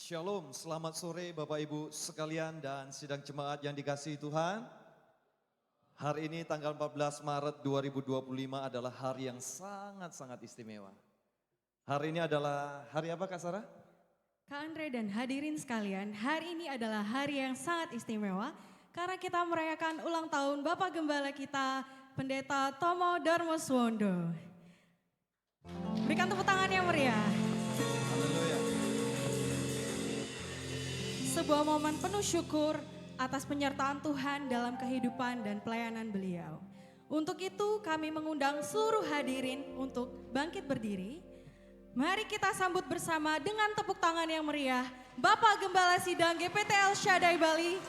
Shalom, selamat sore Bapak Ibu sekalian dan sidang jemaat yang dikasihi Tuhan. Hari ini tanggal 14 Maret 2025 adalah hari yang sangat-sangat istimewa. Hari ini adalah hari apa Kak Sarah? Kak Andre dan hadirin sekalian, hari ini adalah hari yang sangat istimewa karena kita merayakan ulang tahun Bapak Gembala kita, Pendeta Tomo Darmoswondo. Berikan tepuk tangan yang meriah. Haleluya. Sebuah momen penuh syukur atas penyertaan Tuhan dalam kehidupan dan pelayanan beliau. Untuk itu kami mengundang seluruh hadirin untuk bangkit berdiri. Mari kita sambut bersama dengan tepuk tangan yang meriah Bapak Gembala Sidang GPT El Shaddai Bali,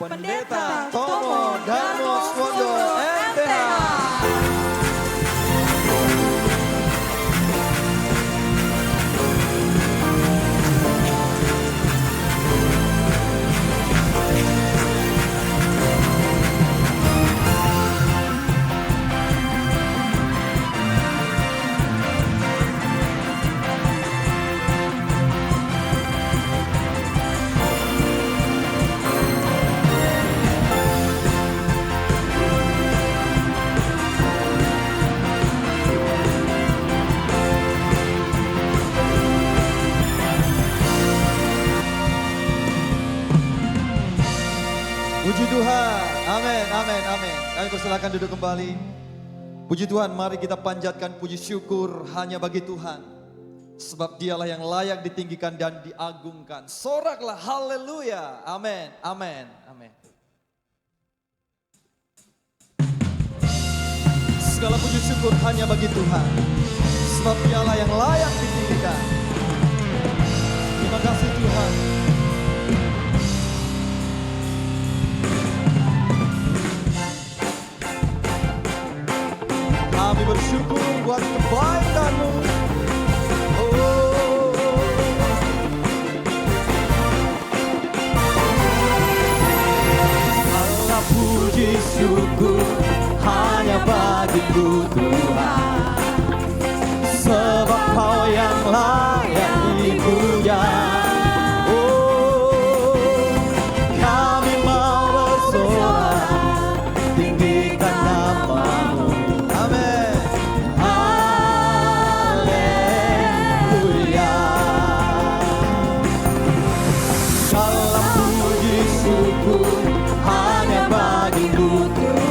Pendeta Tomo Darmoswondo MTH. Puji Tuhan, amin, amin, amin. Kami persilakan duduk kembali. Puji Tuhan, mari kita panjatkan puji syukur hanya bagi Tuhan. Sebab dialah yang layak ditinggikan dan diagungkan. Soraklah haleluya, amin, amin, amin. Segala puji syukur hanya bagi Tuhan. Sebab dialah yang layak ditinggikan. Terima kasih Tuhan. Kami bersyukur buat kebaikan-Mu. Oh. Allah puji syukur hanya bagi-Mu Tuhan. Sebab Kau yang layak dipuja. Oh, kami mau bersorak tinggikan nama-Mu. Amin. Haleluya. Segala puji syukur hanya bagi-Mu Tuhan.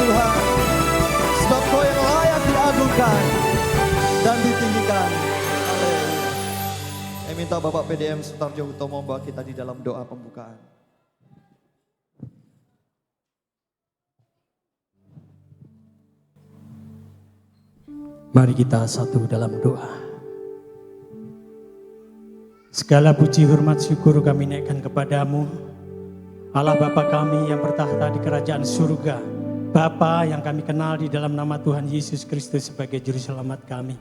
Tuhan. Sebab Kau yang layak diagungkan dan ditinggikan. Haleluya. Saya minta Bapak PDM Sutarjo Hutomo membawa kita di dalam doa pembukaan. Mari kita satu dalam doa. Segala puji, hormat, syukur kami naikkan kepadamu, Allah Bapa kami yang bertahta di kerajaan surga, Bapa yang kami kenal di dalam nama Tuhan Yesus Kristus sebagai Juru Selamat kami.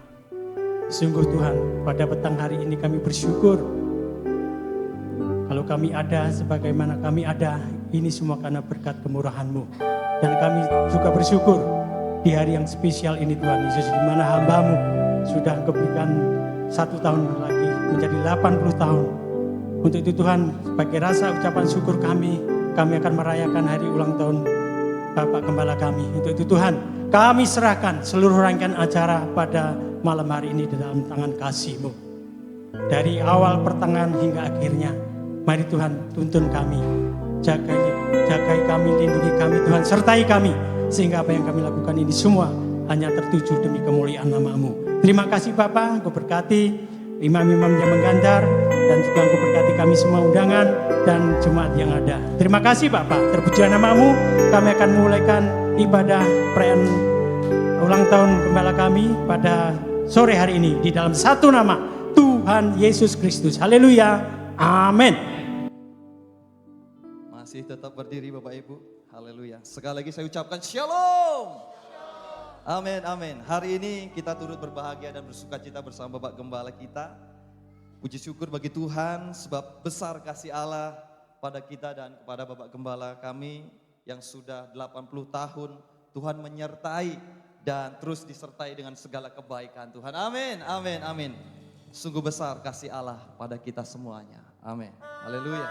Sungguh Tuhan, pada petang hari ini kami bersyukur. Kalau kami ada sebagaimana kami ada, ini semua karena berkat kemurahan-Mu. Dan kami juga bersyukur di hari yang spesial ini Tuhan Yesus, di mana hamba-Mu sudah Engkau berikan 1 tahun lagi menjadi 80 tahun. Untuk itu Tuhan, sebagai rasa ucapan syukur kami akan merayakan hari ulang tahun Bapak Gembala kami. Untuk itu Tuhan, kami serahkan seluruh rangkaian acara pada malam hari ini dalam tangan kasih-Mu. Dari awal, pertengahan hingga akhirnya, mari Tuhan tuntun kami, jagai kami, lindungi kami Tuhan, sertai kami. Sehingga apa yang kami lakukan ini semua hanya tertuju demi kemuliaan nama-Mu. Terima kasih Bapak, Engkau berkati imam-imam yang menggantar, dan juga Engkau berkati kami semua undangan dan jemaat yang ada. Terima kasih Bapak, terpujilah nama-Mu. Kami akan memulaikan ibadah perayaan ulang tahun gembala kami pada sore hari ini di dalam satu nama, Tuhan Yesus Kristus. Haleluya, amin. Masih tetap berdiri Bapak Ibu. Haleluya. Sekali lagi saya ucapkan shalom. Amin, amin. Hari ini kita turut berbahagia dan bersuka cita bersama Bapak Gembala kita. Puji syukur bagi Tuhan sebab besar kasih Allah pada kita dan kepada Bapak Gembala kami yang sudah 80 tahun Tuhan menyertai dan terus disertai dengan segala kebaikan Tuhan. Amin, amin, amin. Sungguh besar kasih Allah pada kita semuanya. Amin. Haleluya.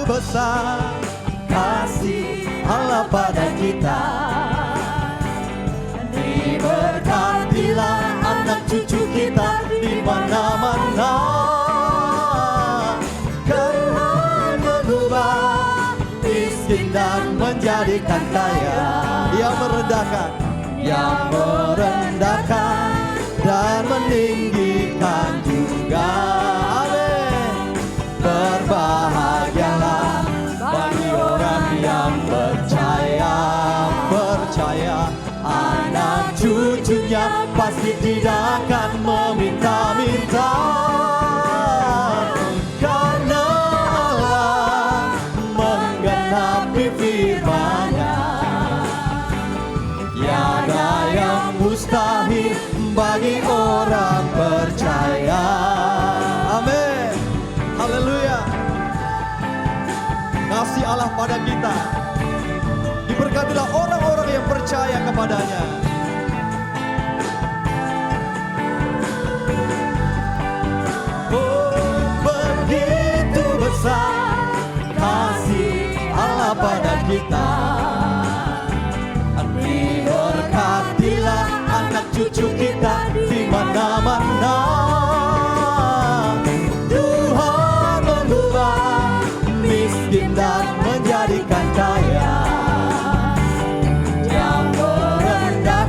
Besar kasih Allah pada kita, diberkatilah anak cucu kita di mana-mana, karena mengubah miskin dan menjadikan kaya, yang merendahkan dan meninggikan juga. Amin. Berbahagialah bagi orang yang percaya anak cucunya pasti tidak akan meminta-minta, karena Allah menggenapi firman-Nya. Tiada yang mustahil bagi orang percaya. Amin. Haleluya. Kasih Allah pada kita, diberkatilah orang-orang yang percaya kepadanya. Oh, begitu besar kasih Allah pada kita, diberkatilah anak cucu kita di mana-mana. Tuhan mengubah miskin dan menjadikan kaya, yang merendah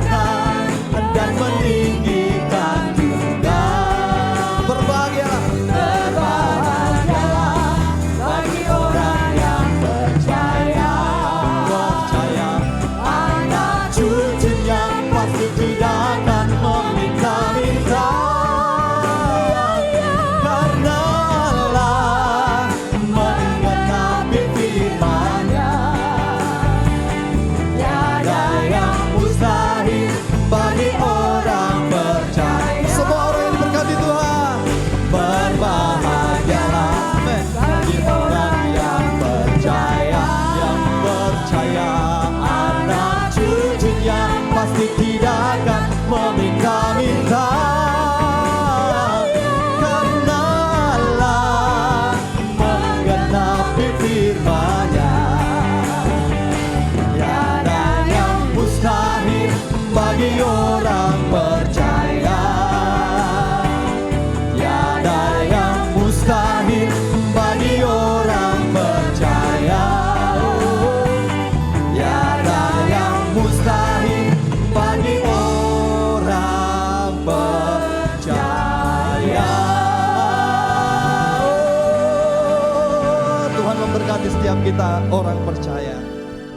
kita orang percaya.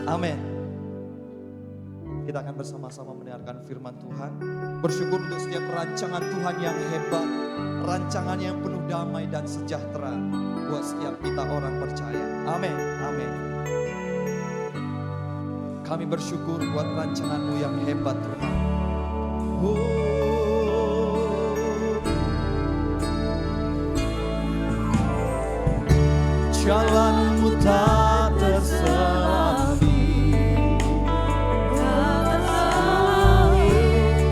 Amin. Kita akan bersama-sama mendengarkan firman Tuhan. Bersyukur untuk setiap rancangan Tuhan yang hebat, rancangan yang penuh damai dan sejahtera buat setiap kita orang percaya. Amin. Amin. Kami bersyukur buat rancangan-Mu yang hebat, Tuhan. Jalan-Mu tak terselapi,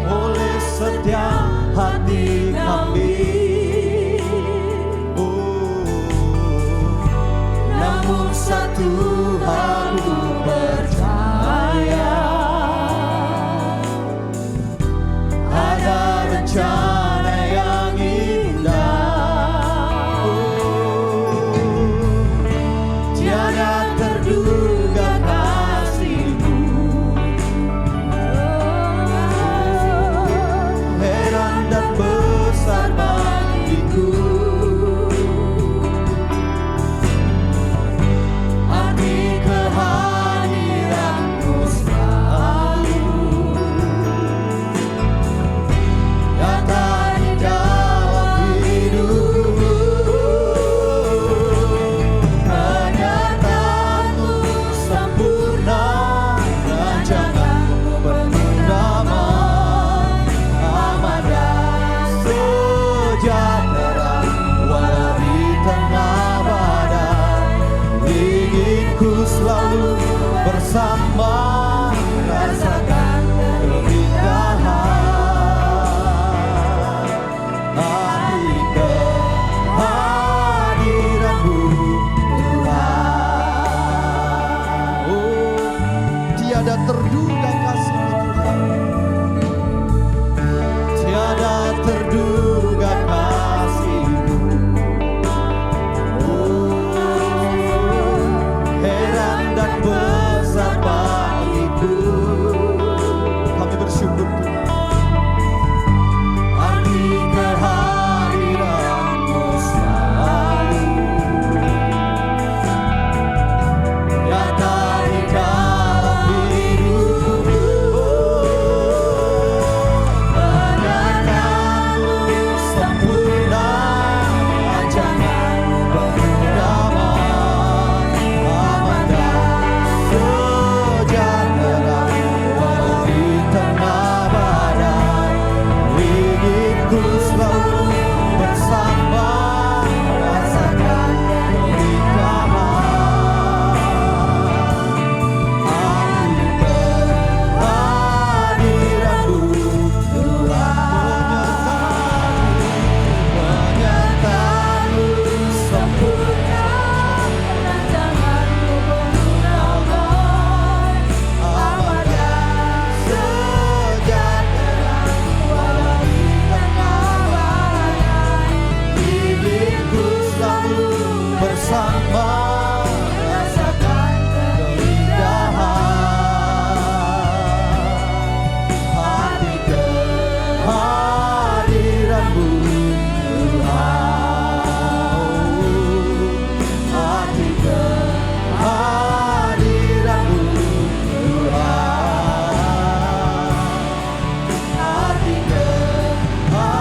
oleh setiap hati kami. Namun satu hal ku percaya, ada rencana yang indah. Tiada terduga kasih-Mu, heran dan besar bagiku. Arti kehadiran-Mu selalu nyata di dalam hidupku. Kenyataanmu sempurna, rancangan-Mu penuh damai, aman dan sejahtera walau di tengah badai. Inginku selalu bersama, rasakan keindahan arti kehadiran-Mu, Tuhan. Oh, tiada terduga kasih-Mu, Tuhan. Tiada terduga kasih-Mu. Heran dan besar bagiku. Kami bersyukur, Tuhan. Arti kehadiran-Mu selalu nyata di dalam hidupku. Kenyataanmu sempurna, rancangan-Mu penuh damai, aman dan sejahtera walau di tengah badai. Inginku selalu bersama, rasakan keindahan arti kehadiran-Mu, Tuhan. Kenyataanmu sempurna, rancangan-Mu penuh damai, aman dan sejahtera walau di tengah badai. Hidupku selalu bersama, rasakan keindahan arti kehadiran-Mu, Tuhan. Arti kehadiran-Mu, Tuhan. Arti kehadiran-Mu,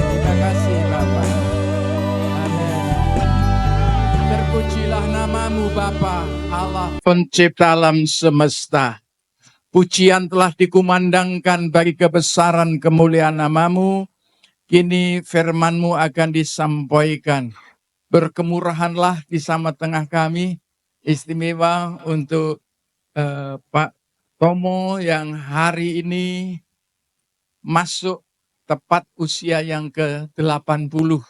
Terima kasih Bapa. Amin. Terpujilah nama-Mu Bapa, Allah pencipta alam semesta. Pujian telah dikumandangkan bagi kebesaran kemuliaan nama-Mu. Kini firman-Mu akan disampaikan. berkemurahanlah di sama tengah kami, istimewa untuk Pak Tomo yang hari ini masuk tepat usia yang ke-80.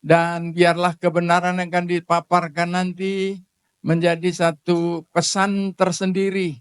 Dan biarlah kebenaran yang akan dipaparkan nanti menjadi satu pesan tersendiri.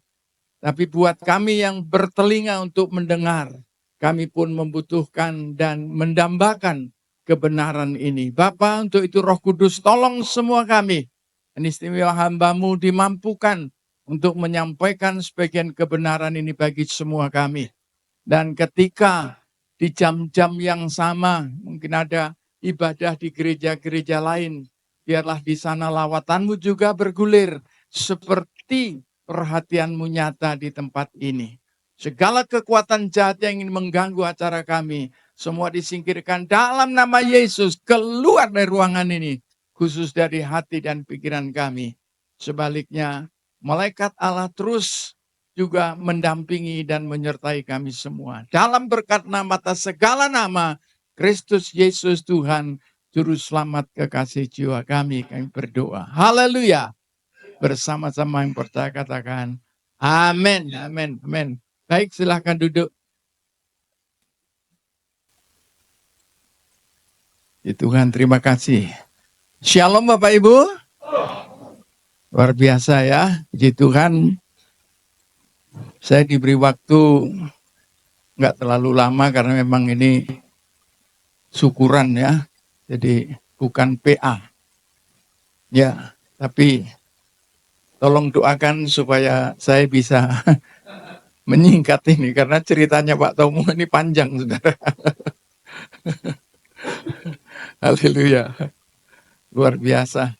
Tapi buat kami yang bertelinga untuk mendengar, kami pun membutuhkan dan mendambakan kebenaran ini. Bapa, untuk itu Roh Kudus tolong semua kami. Dan istimewa hamba-Mu dimampukan untuk menyampaikan sebagian kebenaran ini bagi semua kami. Dan ketika di jam-jam yang sama, mungkin ada ibadah di gereja-gereja lain, biarlah di sana lawatan-Mu juga bergulir seperti perhatian-Mu nyata di tempat ini. Segala kekuatan jahat yang ingin mengganggu acara kami, semua disingkirkan dalam nama Yesus, keluar dari ruangan ini, khusus dari hati dan pikiran kami. Sebaliknya, malaikat Allah terus juga mendampingi dan menyertai kami semua. Dalam berkat nama atas segala nama, Kristus Yesus Tuhan, Juru Selamat kekasih jiwa kami berdoa. Haleluya. Bersama-sama yang percaya katakan, amin, amin, amin. Baik, silahkan duduk. Ya Tuhan, terima kasih. Shalom Bapak Ibu. Luar biasa ya, puji Tuhan. Saya diberi waktu nggak terlalu lama karena memang ini syukuran ya. Jadi bukan PA. Ya, tapi tolong doakan supaya saya bisa menyingkat ini. Karena ceritanya Pak Tomo ini panjang, saudara. Haleluya. Luar biasa.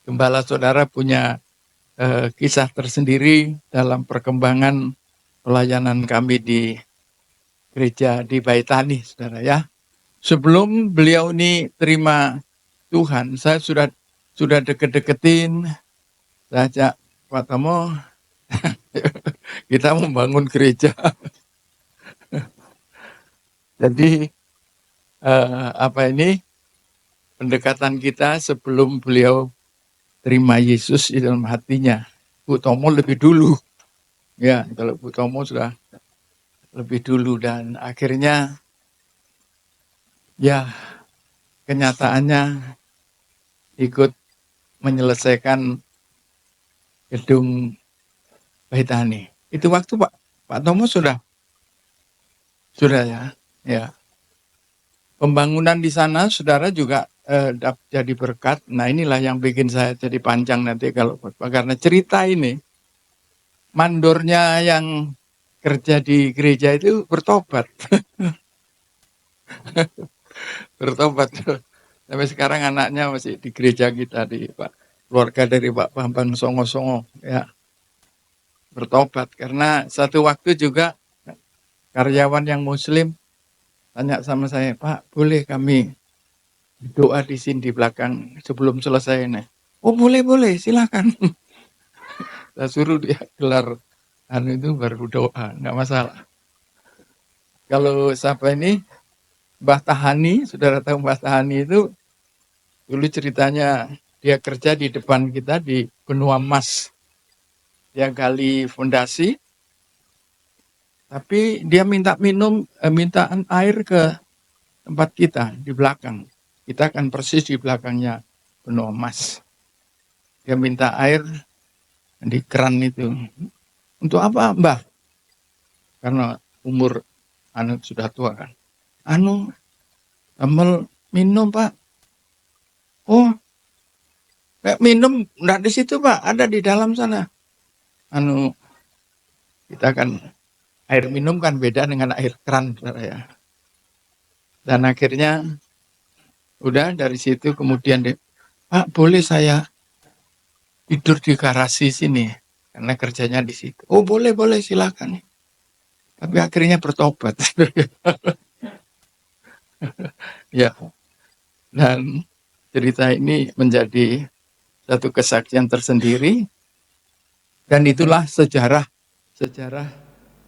Gembala saudara punya kisah tersendiri dalam perkembangan pelayanan kami di gereja di Baitani, saudara ya. Sebelum beliau ini terima Tuhan, saya sudah deket-deketin, saya ajak Pak Tomo, kita membangun gereja. Jadi pendekatan kita sebelum beliau terima Yesus di dalam hatinya. Bu Tomo lebih dulu. Ya, kalau Bu Tomo sudah lebih dulu dan akhirnya ya kenyataannya ikut menyelesaikan gedung Baitani. Itu waktu Pak Tomo sudah ya. Ya. Pembangunan di sana saudara juga jadi berkat. Nah inilah yang bikin saya jadi panjang nanti kalau karena cerita ini mandornya yang kerja di gereja itu bertobat. Bertobat. Sampai sekarang anaknya masih di gereja kita di keluarga dari Pak Bambang Songo-Songo ya. Bertobat karena satu waktu juga karyawan yang muslim tanya sama saya, Pak boleh kami doa di sini di belakang sebelum selesai ini? Oh boleh silakan. Saya suruh dia gelar itu baru doa, nggak masalah. Kalau siapa ini Mbah Tahani, saudara tahu Mbah Tahani itu dulu ceritanya dia kerja di depan kita di Benua Mas. Dia gali fondasi, tapi dia minta mintaan air ke tempat kita di belakang. Kita kan persis di belakangnya Benua Mas. Dia minta air di keran itu. Untuk apa, Mbah? Karena umur sudah tua kan. Amel minum, Pak. Oh, minum enggak di situ, Pak. Ada di dalam sana. Kita kan air minum kan beda dengan air keran, saudara ya. Dan akhirnya udah dari situ kemudian Pak boleh saya tidur di garasi sini karena kerjanya di situ. Oh boleh silakan. Tapi akhirnya bertobat. Ya. Dan cerita ini menjadi satu kesaksian tersendiri dan itulah sejarah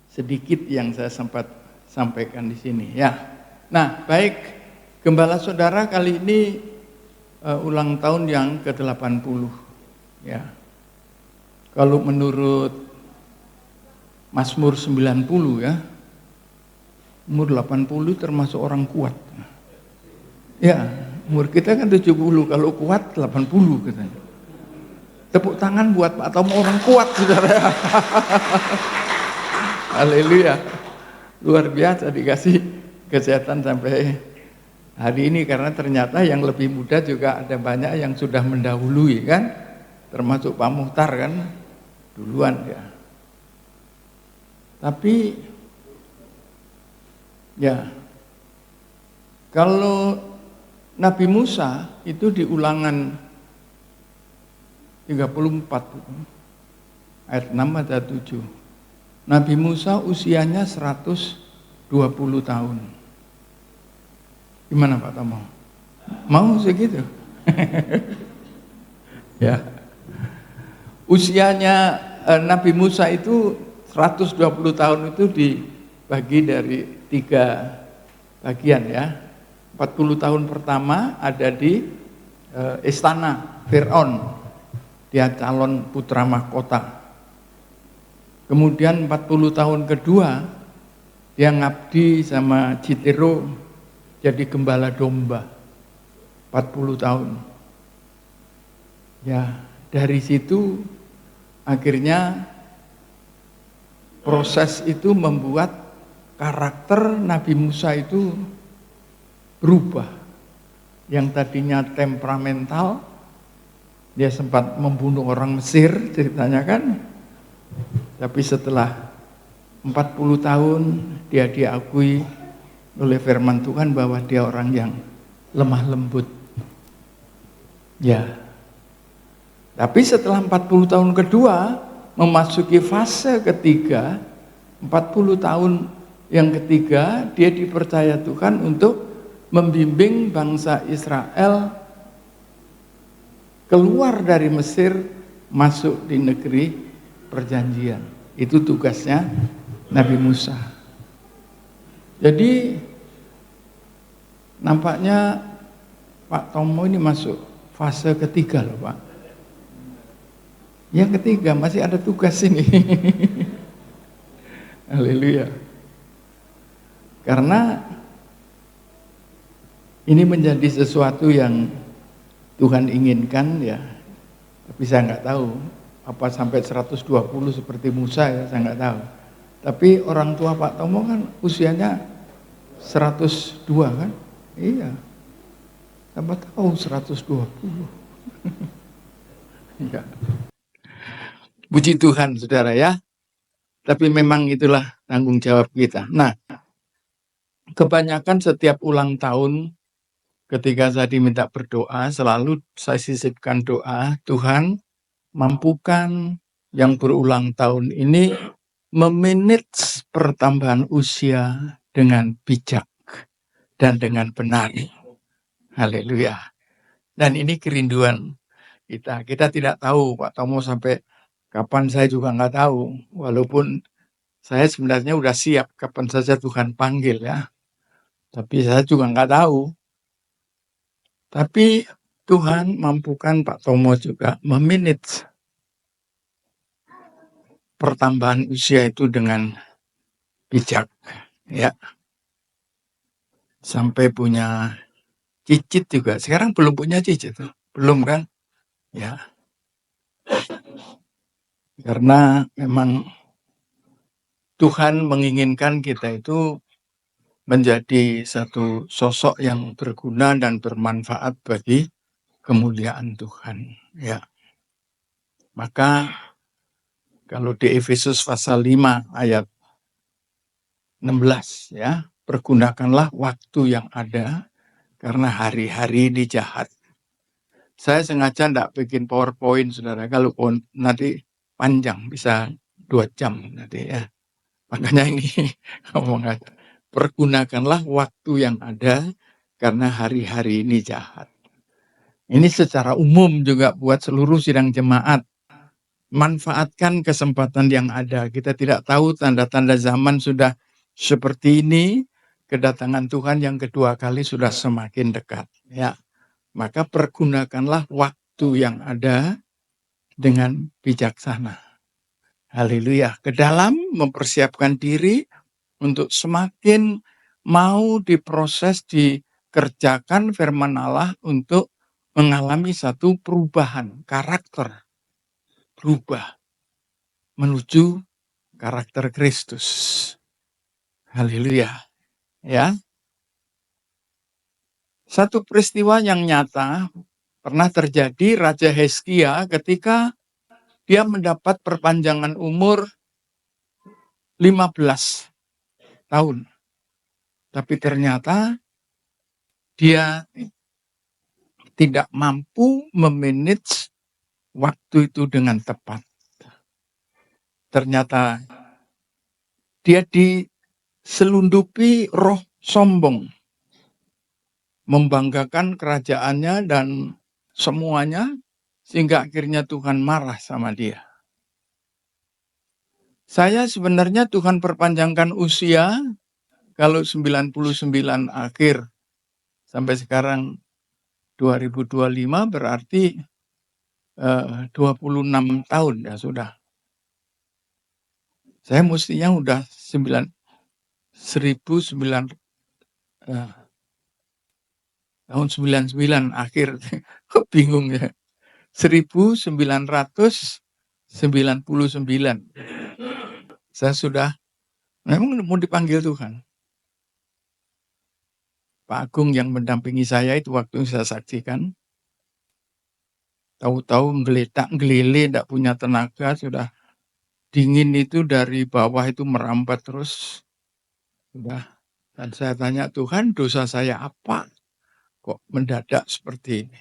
sedikit yang saya sempat sampaikan di sini ya. Nah, baik Gembala saudara kali ini ulang tahun yang ke-80 ya. Kalau menurut Mazmur 90 ya, umur 80 termasuk orang kuat. Ya, umur kita kan 70, kalau kuat 80 katanya. Tepuk tangan buat Pak Tomo, orang kuat saudara. Haleluya. Luar biasa dikasih kesehatan sampai hari ini, karena ternyata yang lebih muda juga ada banyak yang sudah mendahului kan. Termasuk Pak Muhtar kan duluan ya. Tapi ya, kalau Nabi Musa itu di Ulangan 34 ayat 6 atau 7. Nabi Musa usianya 120 tahun. Gimana Pak Tomo? Mau segitu? Ya. Usianya Nabi Musa itu 120 tahun itu dibagi dari 3 bagian ya. 40 tahun pertama ada di istana Fir'aun. Dia calon putra mahkota. Kemudian 40 tahun kedua dia ngabdi sama Jitiro jadi gembala domba. 40 tahun. Ya, dari situ akhirnya proses itu membuat karakter Nabi Musa itu berubah. Yang tadinya temperamental, dia sempat membunuh orang Mesir ceritanya kan. Tapi setelah 40 tahun dia diakui oleh firman Tuhan bahwa dia orang yang lemah lembut. Ya. Tapi setelah 40 tahun kedua memasuki fase ketiga, 40 tahun yang ketiga dia dipercaya Tuhan untuk membimbing bangsa Israel keluar dari Mesir masuk di negeri perjanjian. Itu tugasnya Nabi Musa. Jadi nampaknya Pak Tomo ini masuk fase ketiga loh Pak. Yang ketiga masih ada tugas ini. Haleluya. Karena ini menjadi sesuatu yang Tuhan inginkan ya. Tapi saya nggak tahu apa sampai 120 seperti Musa ya, saya nggak tahu. Tapi orang tua Pak Tomo kan usianya 102 kan? Iya. Tambah tahu 120. Iya. Puji Tuhan saudara ya. Tapi memang itulah tanggung jawab kita. Nah, kebanyakan setiap ulang tahun ketika saya diminta berdoa, selalu saya sisipkan doa, Tuhan mampukan yang berulang tahun ini memanage pertambahan usia dengan bijak dan dengan benar. Haleluya. Dan ini kerinduan kita. Kita tidak tahu Pak Tomo sampai kapan, saya juga nggak tahu. Walaupun saya sebenarnya udah siap kapan saja Tuhan panggil ya. Tapi saya juga nggak tahu. Tapi Tuhan mampukan Pak Tomo juga memanage pertambahan usia itu dengan bijak ya. Sampai punya cicit juga. Sekarang belum punya cicit, belum kan? Ya. Karena memang Tuhan menginginkan kita itu menjadi satu sosok yang berguna dan bermanfaat bagi kemuliaan Tuhan. Ya. Maka kalau di Efesus pasal 5 ayat 16 ya, pergunakanlah waktu yang ada karena hari-hari ini jahat. Saya sengaja enggak bikin PowerPoint saudara, kalau nanti panjang bisa 2 jam nanti ya. Makanya ini ngomong aja. Pergunakanlah waktu yang ada karena hari-hari ini jahat. Ini secara umum juga buat seluruh sidang jemaat. Manfaatkan kesempatan yang ada. Kita tidak tahu tanda-tanda zaman sudah seperti ini. Kedatangan Tuhan yang kedua kali sudah semakin dekat. Ya, Maka pergunakanlah waktu yang ada dengan bijaksana. Haleluya. Ke dalam mempersiapkan diri untuk semakin mau diproses, dikerjakan firman Allah untuk mengalami satu perubahan karakter. Berubah menuju karakter Kristus. Haleluya. Ya. Satu peristiwa yang nyata pernah terjadi Raja Hizkia ketika dia mendapat perpanjangan umur 15 tahun. Tapi ternyata dia tidak mampu memanage waktu itu dengan tepat. Ternyata dia diselundupi roh sombong, membanggakan kerajaannya dan semuanya, sehingga akhirnya Tuhan marah sama dia. Saya sebenarnya Tuhan perpanjangkan usia, kalau 99 akhir sampai sekarang 2025 berarti 26 tahun ya sudah. Saya mestinya udah 1900 tahun 99 akhir. Bingung ya. 1999. Saya sudah memang mau dipanggil Tuhan. Pak Agung yang mendampingi saya itu waktu saya saksikan. Tahu-tahu ngeletak, ngelele, tidak punya tenaga, sudah dingin itu dari bawah itu merambat terus. Sudah. Dan saya tanya, Tuhan dosa saya apa? Kok mendadak seperti ini?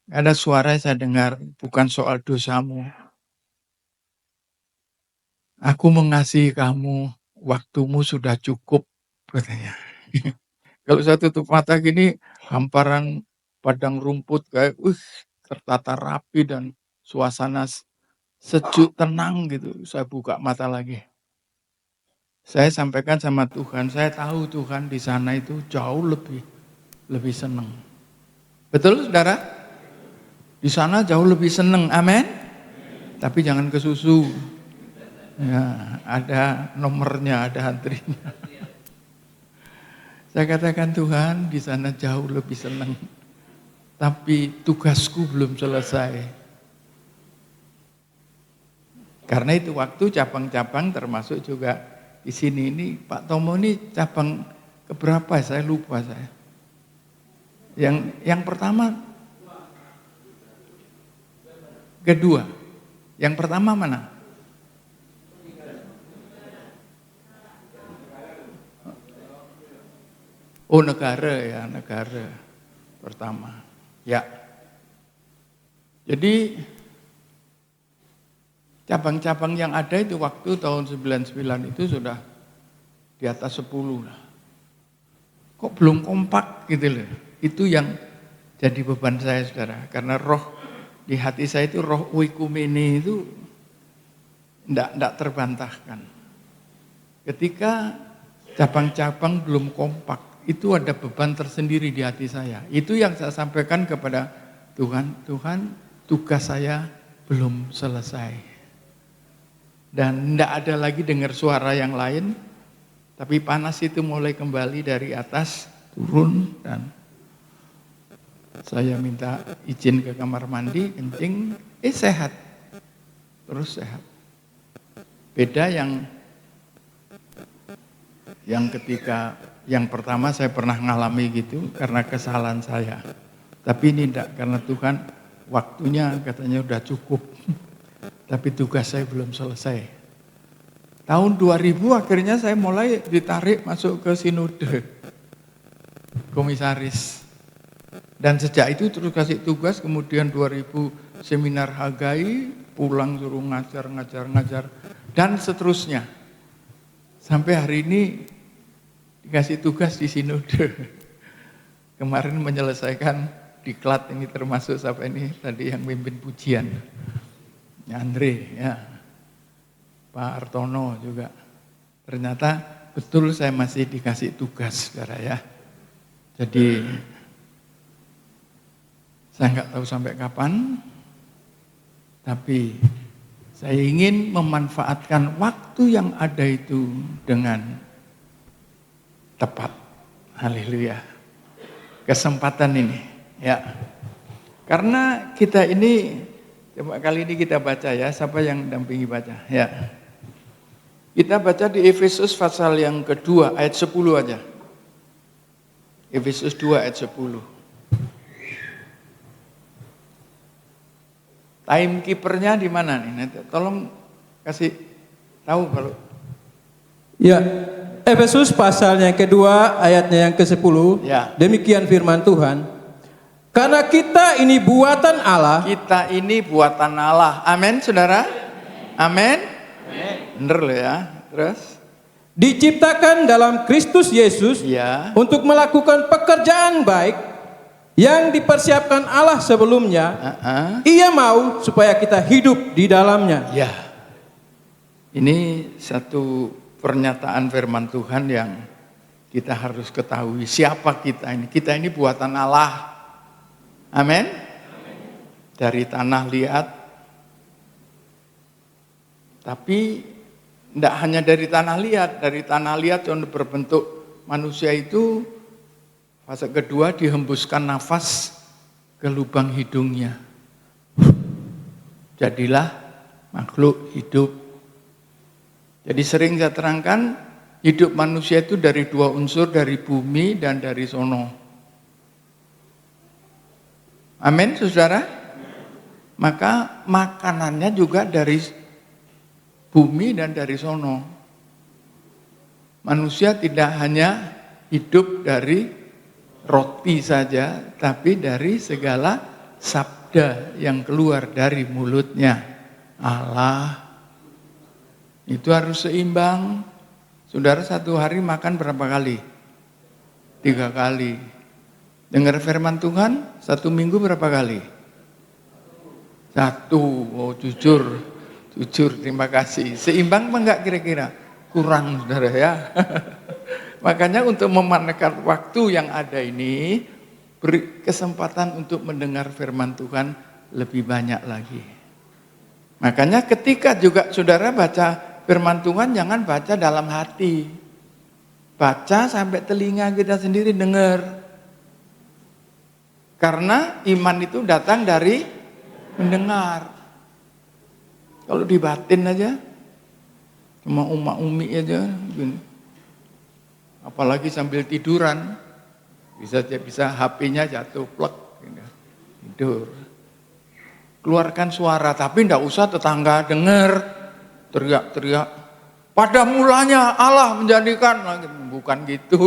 Ada suara saya dengar, bukan soal dosamu. Aku mengasihi kamu, waktumu sudah cukup, katanya. Kalau saya tutup mata gini, hamparan padang rumput kayak, tertata rapi dan suasana sejuk, tenang gitu. Saya buka mata lagi. Saya sampaikan sama Tuhan, saya tahu Tuhan di sana itu jauh lebih senang. Betul saudara? Di sana jauh lebih senang, amin? Tapi jangan ke susu. Ya, ada nomornya, ada antrinya. Saya katakan Tuhan di sana jauh lebih senang. Tapi tugasku belum selesai. Karena itu waktu cabang-cabang termasuk juga di sini ini Pak Tomo ini cabang keberapa saya lupa saya. Yang pertama, kedua. Yang pertama mana? Oh negara ya, negara pertama. Ya. Jadi cabang-cabang yang ada itu waktu tahun 99 itu sudah di atas 10 lah. Kok belum kompak gitu loh. Itu yang jadi beban saya saudara. Karena roh di hati saya itu roh oikumene itu enggak terbantahkan. Ketika cabang-cabang belum kompak, itu ada beban tersendiri di hati saya. Itu yang saya sampaikan kepada Tuhan. Tuhan, tugas saya belum selesai. Dan tidak ada lagi dengar suara yang lain. Tapi panas itu mulai kembali dari atas, turun. Dan saya minta izin ke kamar mandi, kencing, sehat. Terus sehat. Beda yang ketika yang pertama saya pernah ngalami gitu karena kesalahan saya. Tapi ini enggak, karena Tuhan waktunya katanya udah cukup. Tapi tugas saya belum selesai. Tahun 2000 akhirnya saya mulai ditarik masuk ke sinode. Komisaris. Dan sejak itu terus kasih tugas, kemudian 2000 seminar Hagai, pulang suruh ngajar, dan seterusnya. Sampai hari ini dikasih tugas di sinode. Kemarin menyelesaikan diklat ini termasuk siapa ini tadi yang mimpin pujian. Andre ya. Pak Artono juga. Ternyata betul saya masih dikasih tugas saudara ya. Jadi Saya nggak tahu sampai kapan, tapi saya ingin memanfaatkan waktu yang ada itu dengan tepat. Haleluya. Kesempatan ini, ya. Karena kita ini, coba kali ini kita baca ya, siapa yang dampingi baca, ya. Kita baca di Efesus pasal yang kedua, ayat 10 aja. Efesus 2 ayat 10. Timekeepernya di mana nih? Nanti tolong kasih tahu kalau. Ya, Efesus pasal yang kedua ayatnya yang ke-10. Ya. Demikian firman Tuhan. Karena kita ini buatan Allah. Kita ini buatan Allah. Amin, saudara? Amin? Bener loh ya. Terus? Diciptakan dalam Kristus Yesus. Ya. Untuk melakukan pekerjaan baik yang dipersiapkan Allah sebelumnya. Ia mau supaya kita hidup di dalamnya. Ya. Ini satu pernyataan firman Tuhan yang kita harus ketahui. Siapa kita ini? Kita ini buatan Allah. Amin. Dari tanah liat. Tapi tidak hanya dari tanah liat yang berbentuk manusia itu, fase kedua dihembuskan nafas ke lubang hidungnya. Jadilah makhluk hidup. Jadi sering saya terangkan, hidup manusia itu dari dua unsur, dari bumi dan dari sono. Amin, saudara? Maka makanannya juga dari bumi dan dari sono. Manusia tidak hanya hidup dari roti saja, tapi dari segala sabda yang keluar dari mulutnya Allah. Itu harus seimbang. Saudara satu hari makan berapa kali? 3 kali. Dengar firman Tuhan satu minggu berapa kali? 1. Oh, jujur, terima kasih. Seimbang apa enggak kira-kira? Kurang, saudara ya. Makanya untuk memanfaatkan waktu yang ada ini, beri kesempatan untuk mendengar firman Tuhan lebih banyak lagi. Makanya ketika juga saudara baca firman Tuhan, jangan baca dalam hati. Baca sampai telinga kita sendiri dengar. Karena iman itu datang dari mendengar. Kalau di batin aja, cuma umi aja, gini. Apalagi sambil tiduran, bisa HP-nya jatuh, plek, tidur. Keluarkan suara, tapi enggak usah tetangga dengar, teriak-teriak. Pada mulanya Allah menjadikan, bukan gitu.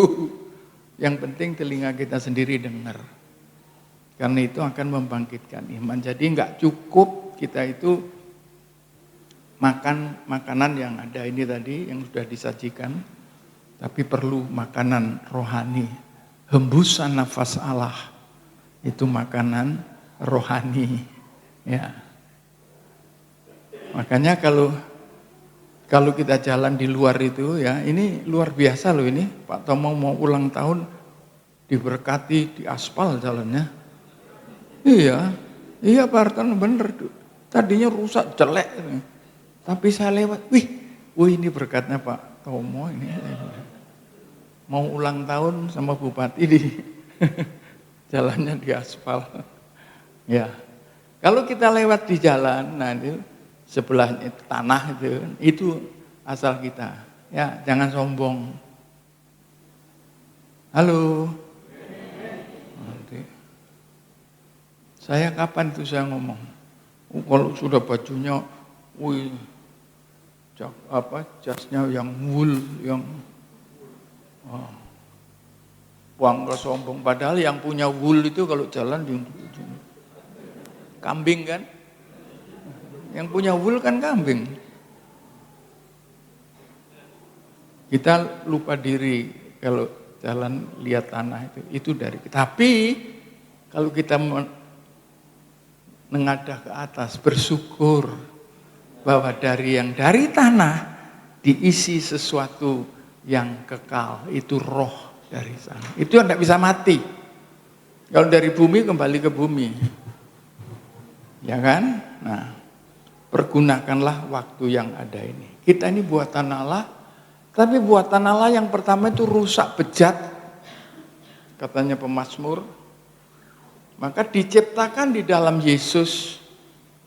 Yang penting telinga kita sendiri dengar. Karena itu akan membangkitkan iman. Jadi enggak cukup kita itu makan makanan yang ada ini tadi, yang sudah disajikan. Tapi perlu makanan rohani. Hembusan nafas Allah. Itu makanan rohani. Ya. Makanya kalau kita jalan di luar itu ya, ini luar biasa loh ini. Pak Tomo mau ulang tahun, diberkati, di aspal jalannya. Iya Pak Hartono bener. Tadinya rusak, jelek. Tapi saya lewat, wih ini berkatnya Pak Tomo ini. Mau ulang tahun sama Bupati di jalannya di aspal. Ya. Kalau kita lewat di jalan, nah itu sebelahnya itu tanah itu asal kita. Ya, jangan sombong. Halo. Nanti. Saya kapan itu saya ngomong? Kalau sudah bajunya, jasnya yang wool, yang bangga sombong. Padahal yang punya wool itu kalau jalan kambing kan? Yang punya wool kan kambing. Kita lupa diri kalau jalan lihat tanah itu dari kita. Tapi kalau kita mengadah ke atas, bersyukur bahwa dari tanah diisi sesuatu yang kekal, itu roh dari sana. Itu tidak bisa mati. Kalau dari bumi kembali ke bumi. Ya kan? Nah, pergunakanlah waktu yang ada ini. Kita ini buatan Allah, tapi buatan Allah yang pertama itu rusak bejat, katanya pemazmur. Maka diciptakan di dalam Yesus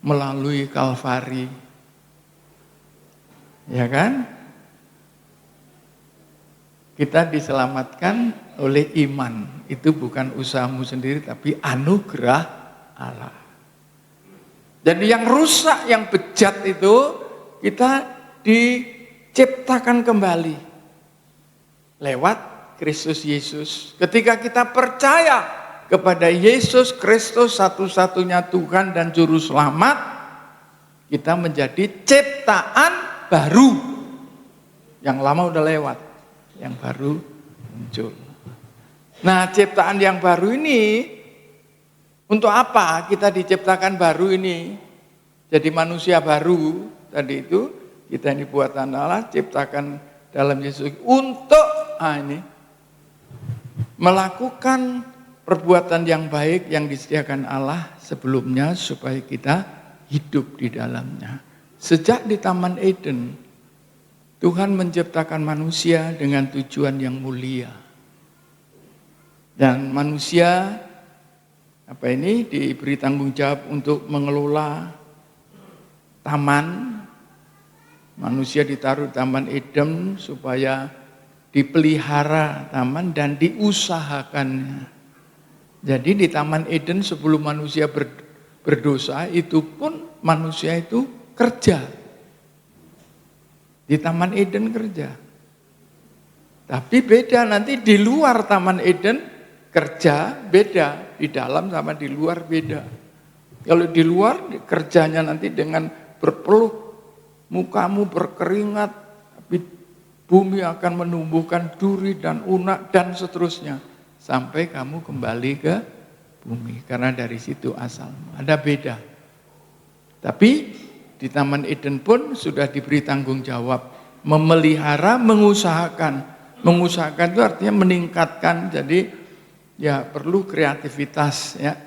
melalui Kalvari. Ya kan? Kita diselamatkan oleh iman. Itu bukan usahamu sendiri, tapi anugerah Allah. Jadi yang rusak, yang bejat itu kita diciptakan kembali lewat Kristus Yesus. Ketika kita percaya kepada Yesus Kristus satu-satunya Tuhan dan Juru Selamat, kita menjadi ciptaan baru. Yang lama udah lewat, yang baru muncul. Nah, ciptaan yang baru ini, untuk apa kita diciptakan baru ini? Jadi manusia baru tadi itu, kita ini buatan Allah, ciptakan dalam Yesus untuk melakukan perbuatan yang baik yang disediakan Allah sebelumnya supaya kita hidup di dalamnya. Sejak di Taman Eden, Tuhan menciptakan manusia dengan tujuan yang mulia. Dan manusia diberi tanggung jawab untuk mengelola taman. Manusia ditaruh di Taman Eden supaya dipelihara taman dan diusahakannya. Jadi di Taman Eden sebelum manusia berdosa itu pun manusia itu kerja. Di Taman Eden kerja. Tapi beda nanti di luar Taman Eden kerja beda. Di dalam sama di luar beda. Kalau di luar kerjanya nanti dengan berpeluh, mukamu berkeringat, tapi bumi akan menumbuhkan duri dan unak dan seterusnya. Sampai kamu kembali ke bumi. Karena dari situ asalmu. Ada beda. Tapi di Taman Eden pun sudah diberi tanggung jawab. Memelihara, mengusahakan. Mengusahakan itu artinya meningkatkan. Jadi ya perlu kreativitas ya.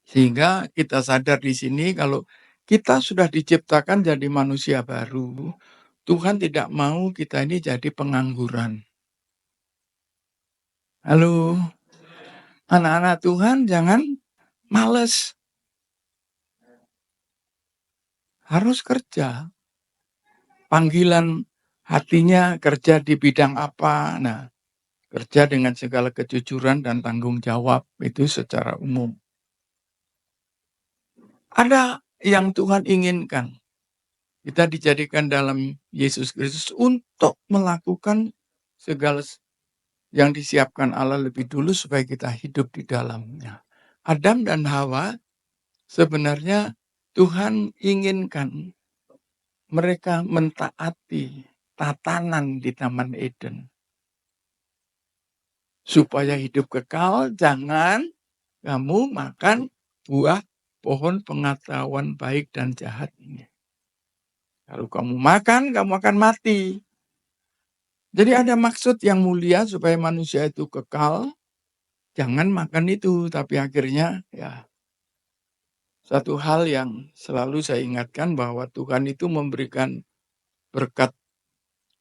Sehingga kita sadar di sini kalau kita sudah diciptakan jadi manusia baru. Tuhan tidak mau kita ini jadi pengangguran. Halo, anak-anak Tuhan jangan males. Harus kerja. Panggilan hatinya kerja di bidang apa? Nah, kerja dengan segala kejujuran dan tanggung jawab itu secara umum. Ada yang Tuhan inginkan. Kita dijadikan dalam Yesus Kristus untuk melakukan segala yang disiapkan Allah lebih dulu supaya kita hidup di dalamnya. Adam dan Hawa sebenarnya Tuhan inginkan mereka mentaati tatanan di Taman Eden. Supaya hidup kekal, jangan kamu makan buah pohon pengetahuan baik dan jahat ini. Kalau kamu makan, kamu akan mati. Jadi ada maksud yang mulia supaya manusia itu kekal. Jangan makan itu, tapi akhirnya ya satu hal yang selalu saya ingatkan bahwa Tuhan itu memberikan berkat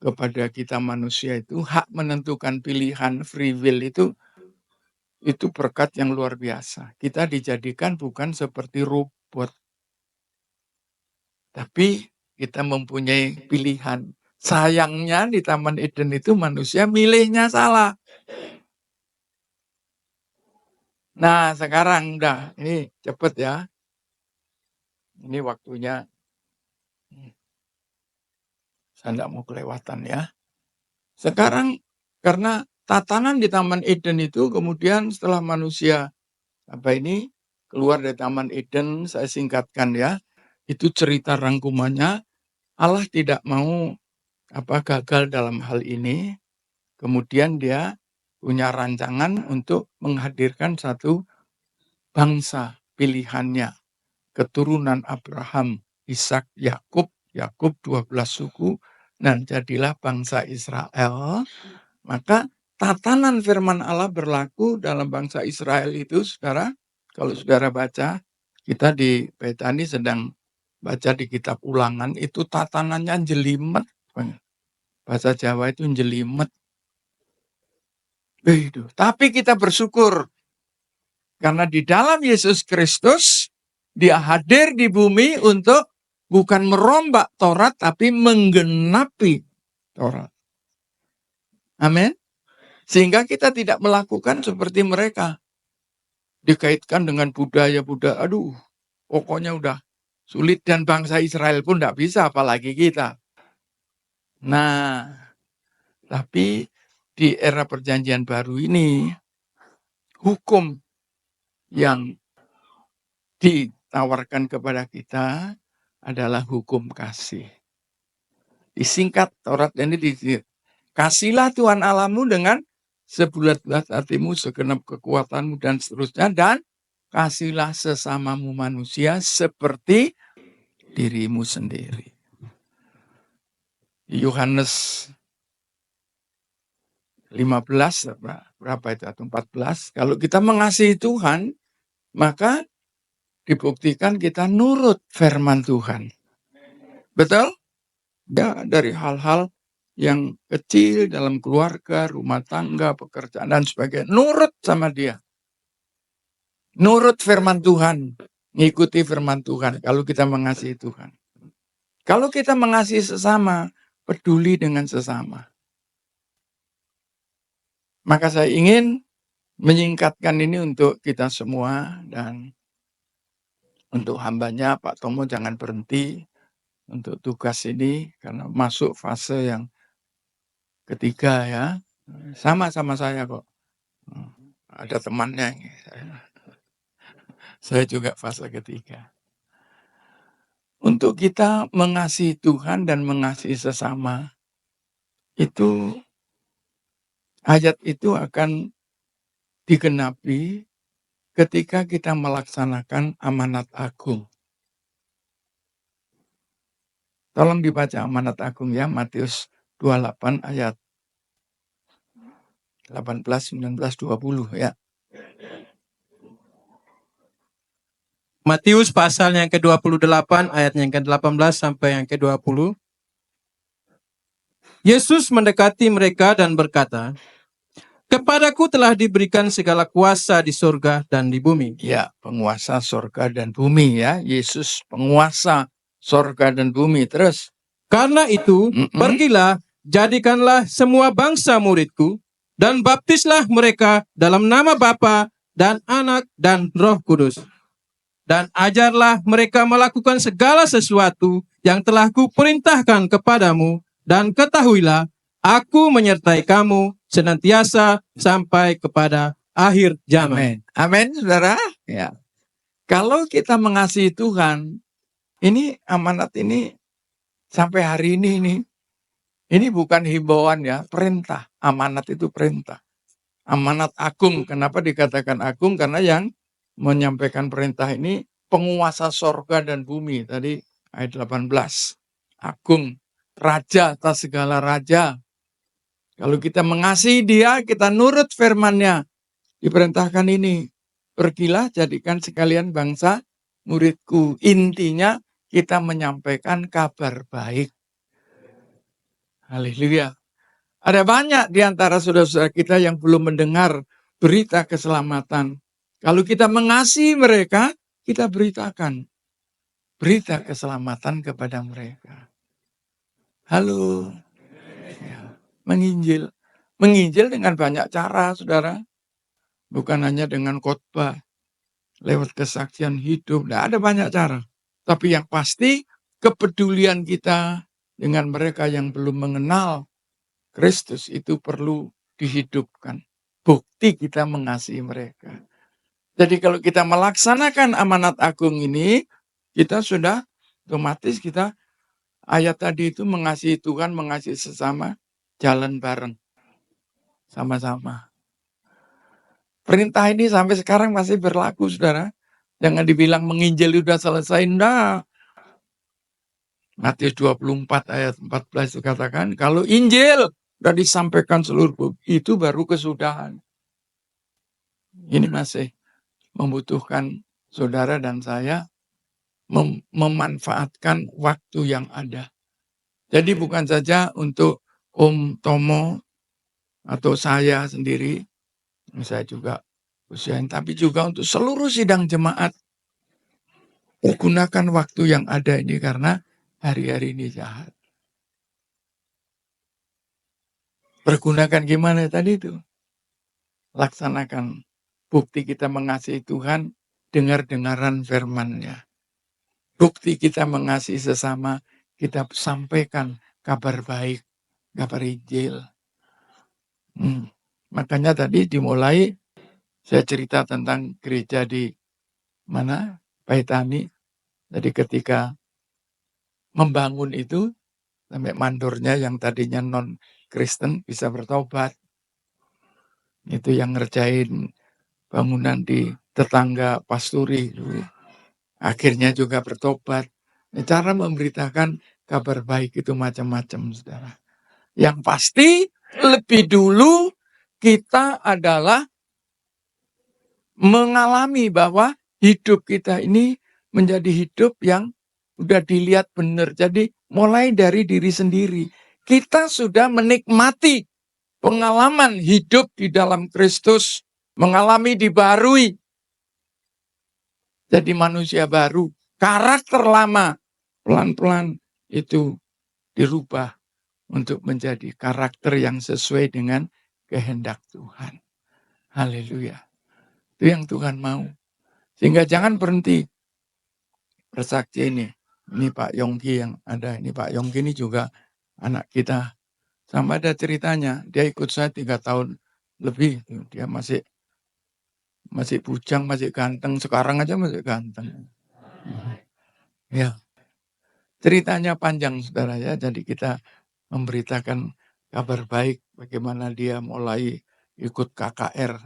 kepada kita manusia itu, hak menentukan pilihan, free will itu berkat yang luar biasa. Kita dijadikan bukan seperti robot, tapi kita mempunyai pilihan. Sayangnya di Taman Eden itu manusia milihnya salah. Nah sekarang udah, ini cepet ya. Ini waktunya. Saya tidak mau kelewatan ya. Sekarang karena tatanan di Taman Eden itu kemudian setelah manusia keluar dari Taman Eden, saya singkatkan ya. Itu cerita rangkumannya. Allah tidak mau gagal dalam hal ini. Kemudian dia punya rancangan untuk menghadirkan satu bangsa pilihannya. Keturunan Abraham, Ishak, Yakub 12 suku, dan jadilah bangsa Israel. Maka tatanan firman Allah berlaku dalam bangsa Israel itu, saudara, kalau saudara baca Kita di Betani sedang baca di kitab Ulangan, itu tatanannya jelimet. Bahasa Jawa itu jelimet. Tapi kita bersyukur karena di dalam Yesus Kristus Dia hadir di bumi untuk bukan merombak Taurat tapi menggenapi Taurat. Amin. Sehingga kita tidak melakukan seperti mereka. Dikaitkan dengan budaya-budaya, pokoknya udah sulit, dan bangsa Israel pun tidak bisa, apalagi kita. Nah, tapi di era perjanjian baru ini, hukum yang ditawarkan kepada kita adalah hukum kasih. Disingkat Taurat ini, kasihlah Tuhan Allahmu dengan sebulat-bulat hatimu, segenap kekuatanmu, dan seterusnya. Dan kasihlah sesamamu manusia seperti dirimu sendiri. Yohanes 15, berapa itu? Atau 14. Kalau kita mengasihi Tuhan, maka dibuktikan kita nurut firman Tuhan. Betul? Ya, dari hal-hal yang kecil dalam keluarga, rumah tangga, pekerjaan, dan sebagainya. Nurut sama Dia. Nurut firman Tuhan. Ngikuti firman Tuhan kalau kita mengasihi Tuhan. Kalau kita mengasihi sesama, peduli dengan sesama. Maka saya ingin menyingkatkan ini untuk kita semua, dan untuk hambanya Pak Tomo jangan berhenti untuk tugas ini, karena masuk fase yang ketiga ya. Sama-sama saya kok. Ada temannya. Saya juga fase ketiga. Untuk kita mengasihi Tuhan dan mengasihi sesama, itu ayat itu akan digenapi ketika kita melaksanakan amanat agung. Tolong dibaca amanat agung ya, Matius 28 ayat 18, 19, 20 ya. Matius pasal yang ke-28 ayat yang ke-18 sampai yang ke-20. Yesus mendekati mereka dan berkata, "Kepadaku telah diberikan segala kuasa di surga dan di bumi." Ya, penguasa surga dan bumi ya. Yesus penguasa surga dan bumi. Terus, "Karena itu, pergilah, jadikanlah semua bangsa muridku, dan baptislah mereka dalam nama Bapa dan Anak dan Roh Kudus. Dan ajarlah mereka melakukan segala sesuatu yang telah kuperintahkan kepadamu, dan ketahuilah, aku menyertai kamu senantiasa sampai kepada akhir zaman." amin. Amin, saudara. Ya. Kalau kita mengasihi Tuhan, ini amanat ini sampai hari ini bukan himbauan ya, perintah. Amanat itu perintah. Amanat agung. Kenapa dikatakan agung? Karena yang menyampaikan perintah ini penguasa sorga dan bumi. Tadi ayat 18. Agung. Raja atas segala raja. Kalau kita mengasihi Dia, kita nurut firman-Nya. Diperintahkan ini. Pergilah, jadikan sekalian bangsa muridku. Intinya kita menyampaikan kabar baik. Haleluya. Ada banyak di antara saudara-saudara kita yang belum mendengar berita keselamatan. Kalau kita mengasihi mereka, kita beritakan berita keselamatan kepada mereka. Halo. Ya, menginjil. Menginjil dengan banyak cara, saudara. Bukan hanya dengan khotbah, lewat kesaksian hidup. Nah, ada banyak cara. Tapi yang pasti, kepedulian kita dengan mereka yang belum mengenal Kristus itu perlu dihidupkan. Bukti kita mengasihi mereka. Jadi kalau kita melaksanakan amanat agung ini, kita sudah otomatis kita ayat tadi itu mengasihi Tuhan, mengasihi sesama, jalan bareng. Sama-sama. Perintah ini sampai sekarang masih berlaku, saudara. Jangan dibilang menginjil sudah selesai, enggak. Matius 24 ayat 14 itu katakan, kalau Injil sudah disampaikan seluruh itu baru kesudahan. Ini masih membutuhkan saudara dan saya memanfaatkan waktu yang ada. Jadi bukan saja untuk Om Tomo atau saya sendiri, saya juga usiain, tapi juga untuk seluruh sidang jemaat. Gunakan waktu yang ada ini karena hari-hari ini jahat. Pergunakan gimana tadi itu? Laksanakan. Bukti kita mengasihi Tuhan, dengar-dengaran firman-Nya. Bukti kita mengasihi sesama, kita sampaikan kabar baik, kabar Injil. Makanya tadi dimulai, saya cerita tentang gereja di mana? Paitani. Jadi ketika membangun itu, sampai mandornya yang tadinya non-Kristen bisa bertobat. Itu yang ngerjain bangunan di tetangga Pasturi. Akhirnya juga bertobat. Cara memberitakan kabar baik itu macam-macam, saudara. Yang pasti lebih dulu kita adalah mengalami bahwa hidup kita ini menjadi hidup yang udah dilihat benar. Jadi mulai dari diri sendiri. Kita sudah menikmati pengalaman hidup di dalam Kristus, mengalami dibarui. Jadi manusia baru, karakter lama pelan-pelan itu dirubah untuk menjadi karakter yang sesuai dengan kehendak Tuhan. Haleluya. Itu yang Tuhan mau. Sehingga jangan berhenti bersaksi ini. Ini Pak Yongki yang ada, ini Pak Yongki ini juga anak kita. Sama ada ceritanya, dia ikut saya 3 tahun lebih. Dia masih bujang, masih ganteng. Sekarang aja masih ganteng. Ya, ceritanya panjang saudara ya. Jadi kita memberitakan kabar baik bagaimana dia mulai ikut KKR.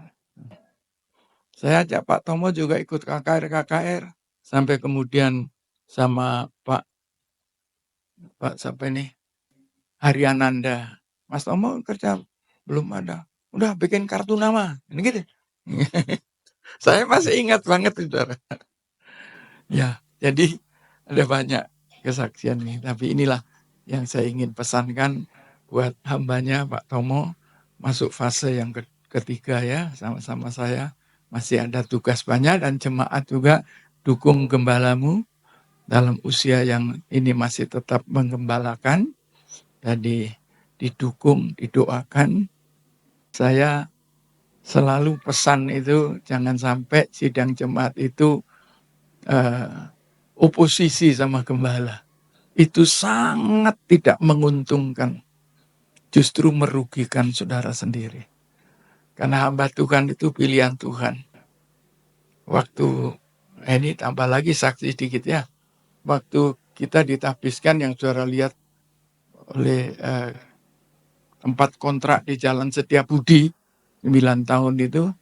Saya ajak Pak Tomo juga ikut KKR. Sampai kemudian sama Pak siapa ini? Haryananda. Mas Tomo kerja belum ada. Udah bikin kartu nama. Ini gitu. Saya masih ingat banget saudara. Ya, jadi ada banyak kesaksian nih. Tapi inilah yang saya ingin pesankan buat hambanya Pak Tomo. Masuk fase yang ketiga ya, sama-sama saya. Masih ada tugas banyak dan jemaat juga dukung gembalamu dalam usia yang ini masih tetap menggembalakan. Jadi didukung, didoakan. Saya selalu pesan itu jangan sampai sidang jemaat itu oposisi sama gembala. Itu sangat tidak menguntungkan. Justru merugikan saudara sendiri. Karena hamba Tuhan itu pilihan Tuhan. Waktu ini tambah lagi saksi sedikit ya. Waktu kita ditabiskan yang saudara lihat oleh tempat kontrak di Jalan Setiabudi 9 tahun itu,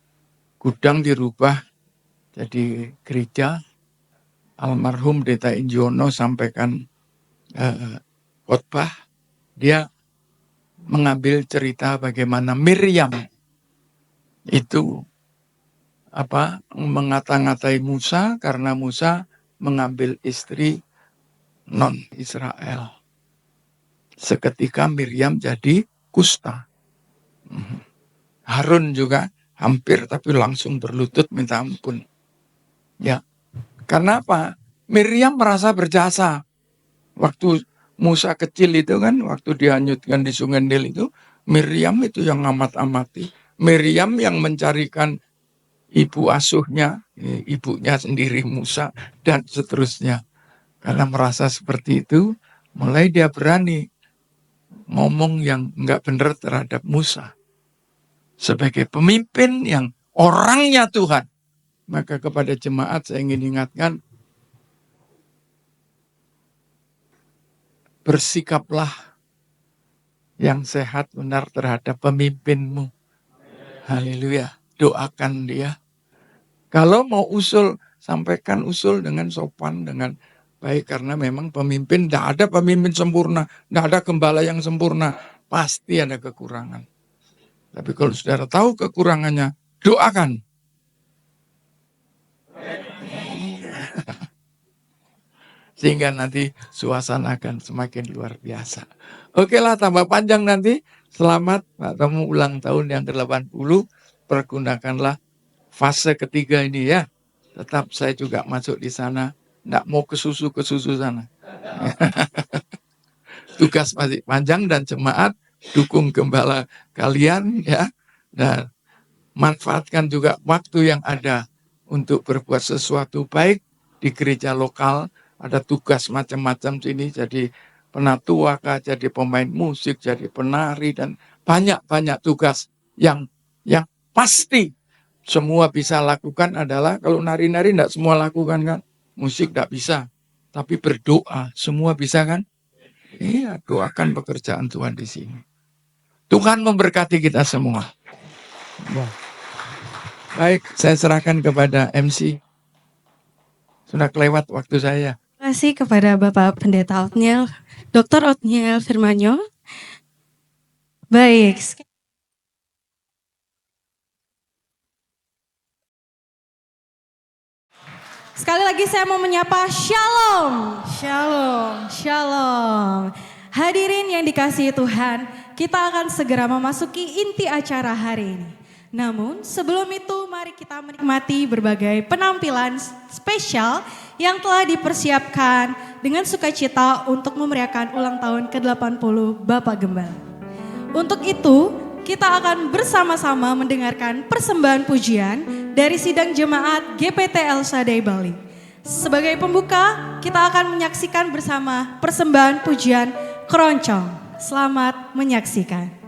gudang dirubah jadi gereja. Almarhum Pendeta Injono sampaikan khotbah, dia mengambil cerita bagaimana Miriam itu mengata-ngatai Musa karena Musa mengambil istri non-Israel. Seketika Miriam jadi kusta. Harun juga hampir tapi langsung berlutut minta ampun. Ya, karena apa? Miriam merasa berjasa. Waktu Musa kecil itu kan, waktu dihanyutkan di Sungai Nil itu, Miriam itu yang ngamat-amati. Miriam yang mencarikan ibu asuhnya, ibunya sendiri Musa, dan seterusnya. Karena merasa seperti itu, mulai dia berani ngomong yang enggak benar terhadap Musa. Sebagai pemimpin yang orangnya Tuhan. Maka kepada jemaat saya ingin ingatkan, bersikaplah yang sehat benar terhadap pemimpinmu. Haleluya. Doakan dia. Kalau mau usul, sampaikan usul dengan sopan, dengan baik. Karena memang pemimpin, tidak ada pemimpin sempurna. Tidak ada gembala yang sempurna. Pasti ada kekurangan. Tapi kalau saudara tahu kekurangannya, doakan. sehingga nanti suasana akan semakin luar biasa. Oke lah, tambah panjang nanti. Selamat Pak Tomo ulang tahun yang ke-80. Pergunakanlah fase ketiga ini ya. Tetap saya juga masuk di sana. Nggak mau ke susu sana. Tugas masih panjang dan jemaat dukung gembala kalian ya. Dan manfaatkan juga waktu yang ada untuk berbuat sesuatu baik di gereja lokal. Ada tugas macam-macam sini, jadi penatua kah, jadi pemain musik, jadi penari, dan banyak-banyak tugas yang pasti semua bisa lakukan adalah, kalau nari-nari tidak semua lakukan kan, musik tidak bisa, tapi berdoa semua bisa kan? Iya, doakan pekerjaan Tuhan di sini. Tuhan memberkati kita semua. Wah. Baik, saya serahkan kepada MC. Sudah kelewat waktu saya. Terima kasih kepada Bapak Pendeta Otniel, Dr. Otniel Firmanyo. Baik. Sekali lagi saya mau menyapa Shalom, Shalom, Shalom. Hadirin yang dikasihi Tuhan, kita akan segera memasuki inti acara hari ini. Namun sebelum itu mari kita menikmati berbagai penampilan spesial yang telah dipersiapkan dengan sukacita untuk memeriahkan ulang tahun ke-80 Bapak Gembala. Untuk itu, kita akan bersama-sama mendengarkan persembahan pujian dari sidang jemaat GPT El Shaddai Bali. Sebagai pembuka, kita akan menyaksikan bersama persembahan pujian Keroncong. Selamat menyaksikan.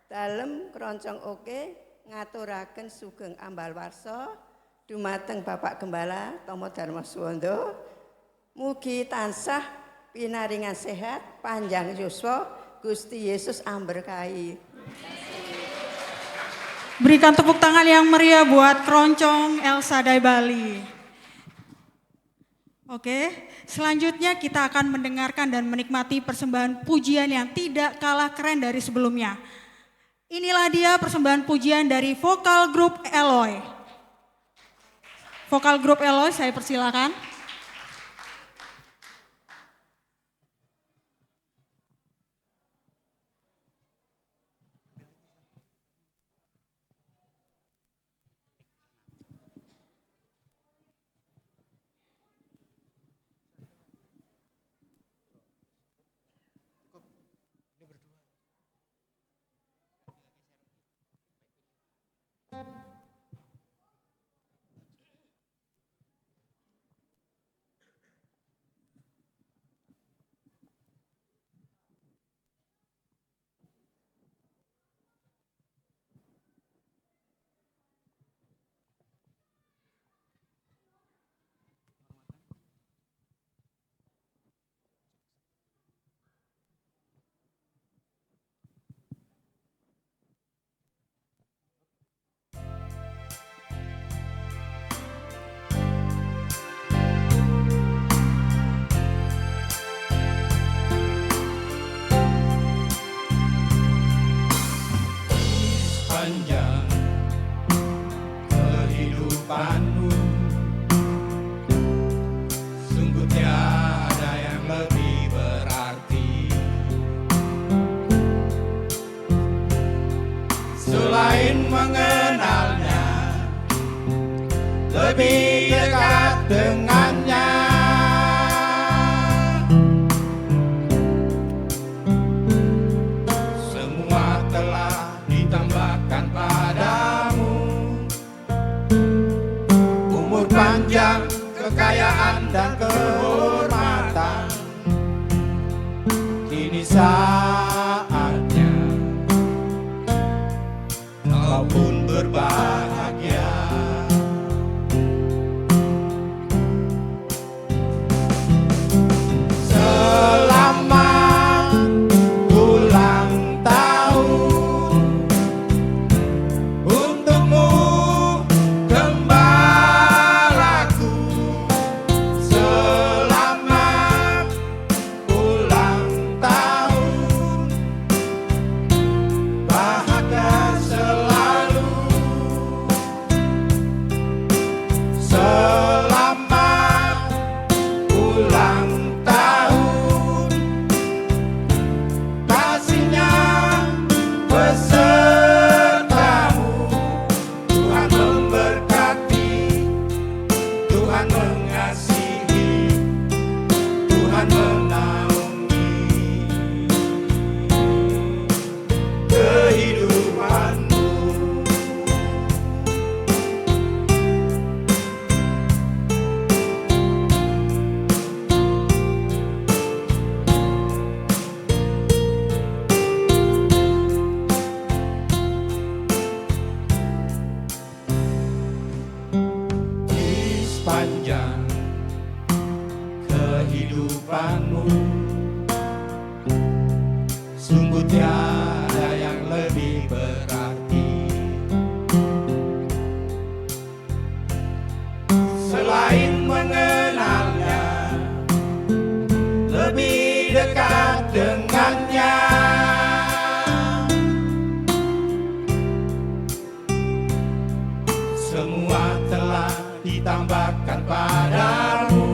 dalem kroncong oke ngaturaken sugeng ambal warsa dumateng Bapak Gembala Tomo Darmo Suwondo. Mugi tansah pinaringan sehat, panjang yuswa, Gusti Yesus amberkahi. Berikan tepuk tangan yang meriah buat Keroncong El Shaddai Bali. Oke, selanjutnya kita akan mendengarkan dan menikmati persembahan pujian yang tidak kalah keren dari sebelumnya. Inilah dia persembahan pujian dari Vokal Grup Eloy. Vokal Grup Eloy, saya persilakan. Panjang kehidupanmu, sungguh tiada yang lebih berarti selain mengenalnya, lebih dekat dengannya. Semua telah ditambahkan padamu, umur panjang, kekayaan dan kehormatan. Kini saatnya kau pun berbahagia. Selamat ulang tahun untukmu, gembalaku. Selamat ulang tahun, bahagia selalu. Selamat ulang tahun, kasihnya besertamu. Tuhan memberkati, Tuhan mengasihi, Tuhan menaungi kehidupanmu. Di sepanjang kehidupanmu, sungguh tiada yang lebih berarti selain mengenalnya, lebih dekat dengannya. Semua telah ditambahkan padamu,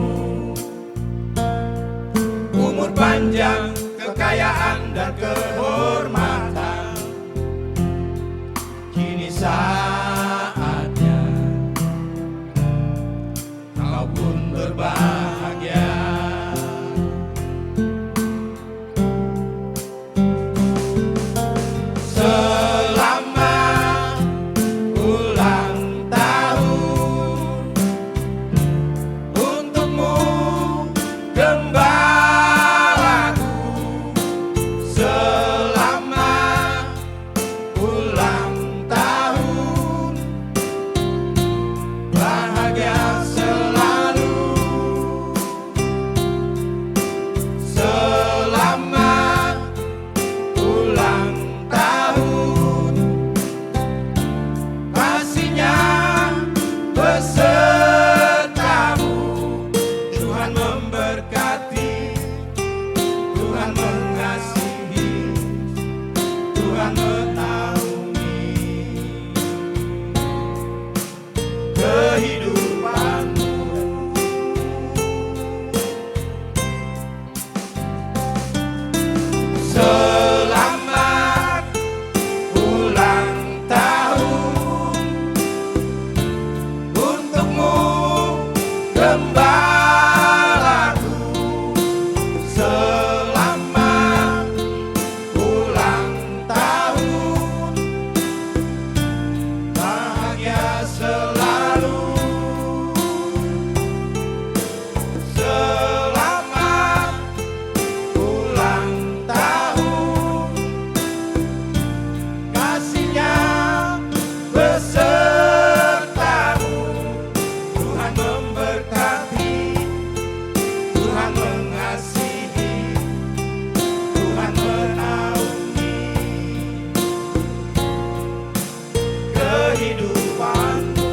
kehidupanmu,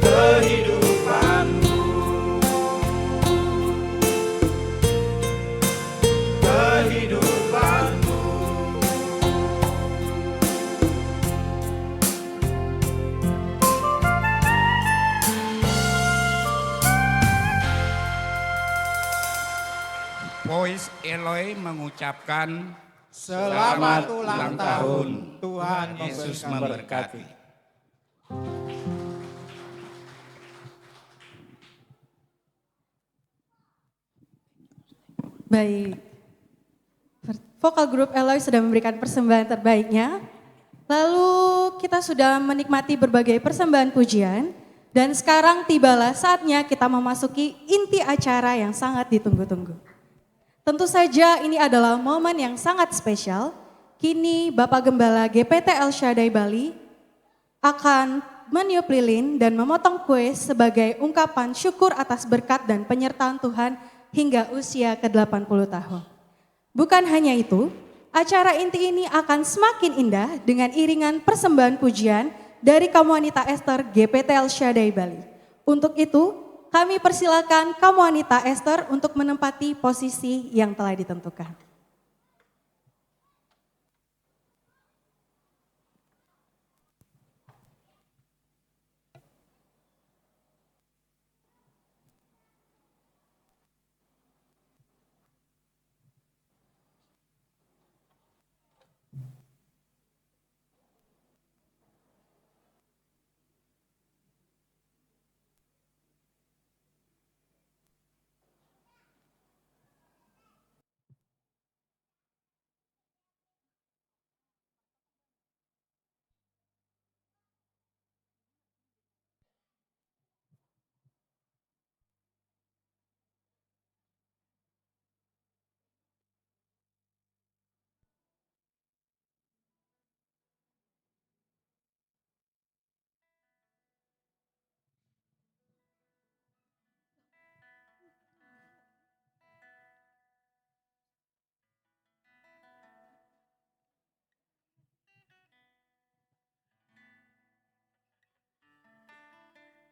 kehidupanmu, kehidupanmu. Voice Eloy mengucapkan Selamat ulang tahun. Tuhan Yesus memberkati. Baik, vokal grup Eloy sudah memberikan persembahan terbaiknya. Lalu kita sudah menikmati berbagai persembahan pujian. Dan sekarang tibalah saatnya kita memasuki inti acara yang sangat ditunggu-tunggu. Tentu saja ini adalah momen yang sangat spesial. Kini Bapak Gembala GPT El Shaddai Bali akan meniup lilin dan memotong kue sebagai ungkapan syukur atas berkat dan penyertaan Tuhan hingga usia ke-80 tahun. Bukan hanya itu, acara inti ini akan semakin indah dengan iringan persembahan pujian dari kaum wanita Esther GPT El Shaddai Bali. Untuk itu, kami persilakan kaum wanita Esther untuk menempati posisi yang telah ditentukan.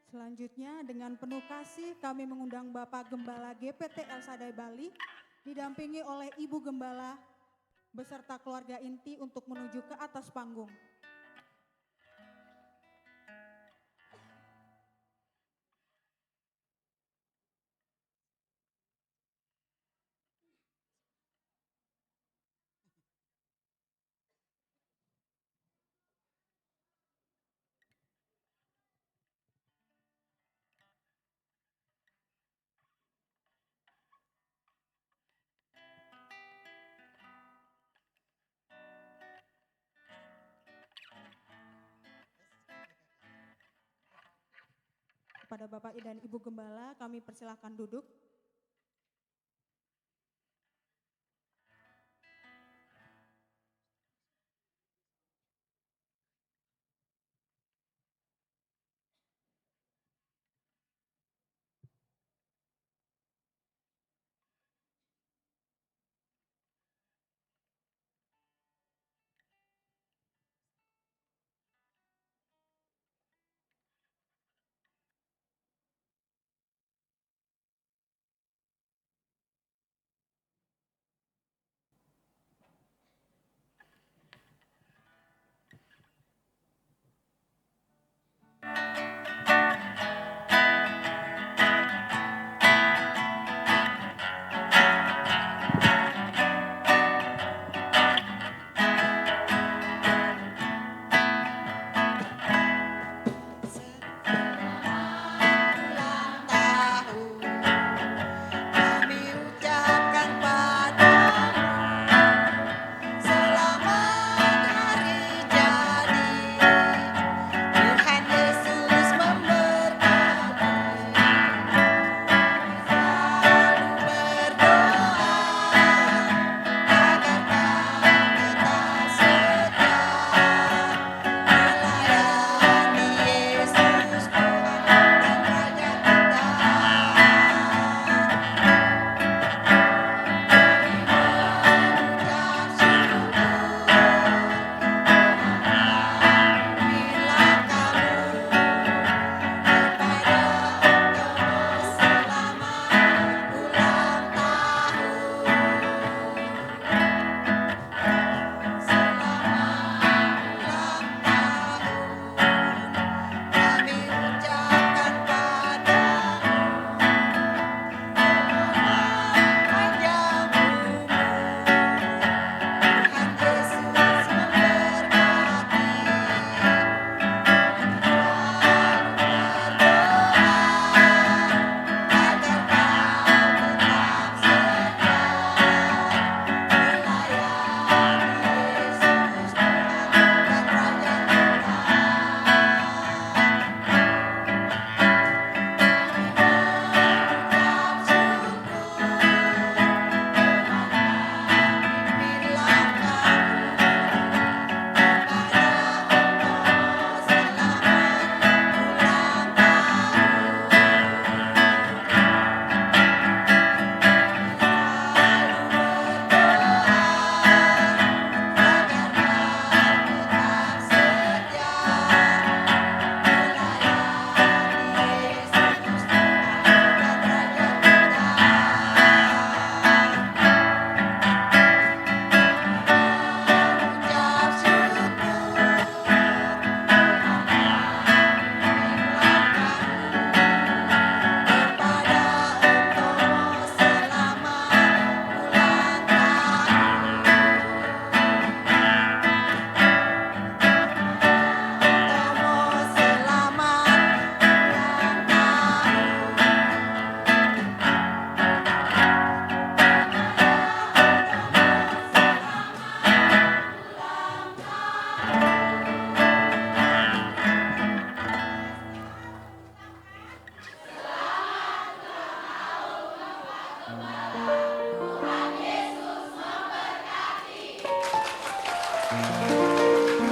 Selanjutnya dengan penuh kasih kami mengundang Bapak Gembala GPT El Shaddai Bali didampingi oleh Ibu Gembala beserta keluarga inti untuk menuju ke atas panggung. Kepada Bapak dan Ibu Gembala kami persilahkan duduk.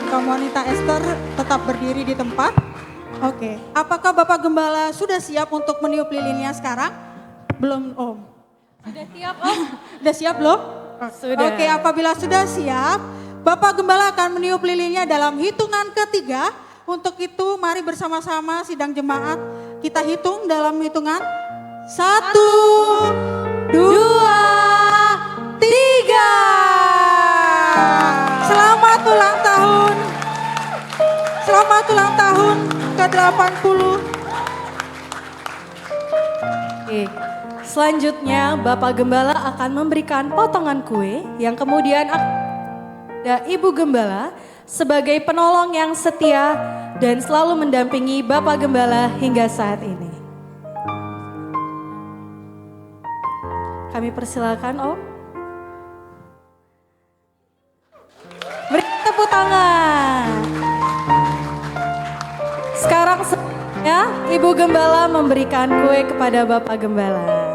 Kaum wanita Esther tetap berdiri di tempat. Oke, apakah Bapak Gembala sudah siap untuk meniup lilinnya sekarang? Belum, Om. Sudah siap, Om? Sudah siap belum? Sudah. Oke, apabila sudah siap, Bapak Gembala akan meniup lilinnya dalam hitungan ketiga. Untuk itu mari bersama-sama sidang jemaat kita hitung dalam hitungan 1, 2, 3. Selamat ulang tahun. Selamat ulang tahun ke-80. Oke. Selanjutnya Bapak Gembala akan memberikan potongan kue yang kemudian ada Ibu Gembala sebagai penolong yang setia dan selalu mendampingi Bapak Gembala hingga saat ini. Kami persilakan, Om. Beri tepuk tangan. Sekarang ya, Ibu Gembala memberikan kue kepada Bapak Gembala.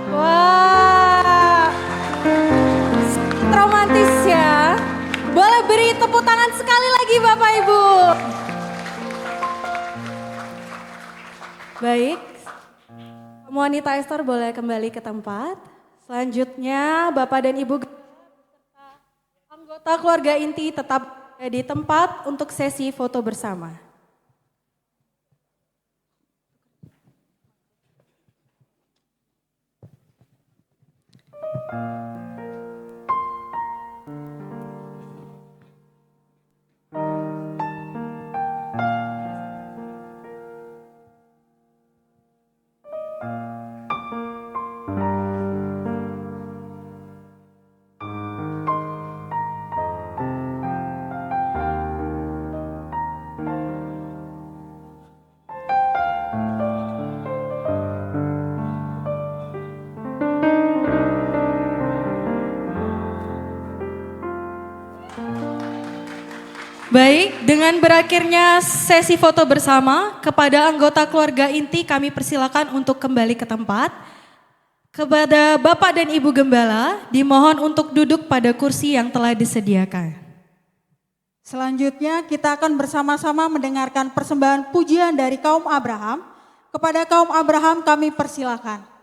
Wah, romantis ya. Boleh beri tepuk tangan sekali lagi Bapak Ibu. Baik, wanita Esther boleh kembali ke tempat. Selanjutnya Bapak dan Ibu anggota keluarga inti tetap di tempat untuk sesi foto bersama. Baik, dengan berakhirnya sesi foto bersama, kepada anggota keluarga inti kami persilakan untuk kembali ke tempat. Kepada Bapak dan Ibu Gembala, dimohon untuk duduk pada kursi yang telah disediakan. Selanjutnya kita akan bersama-sama mendengarkan persembahan pujian dari kaum Abraham. Kepada kaum Abraham kami persilakan.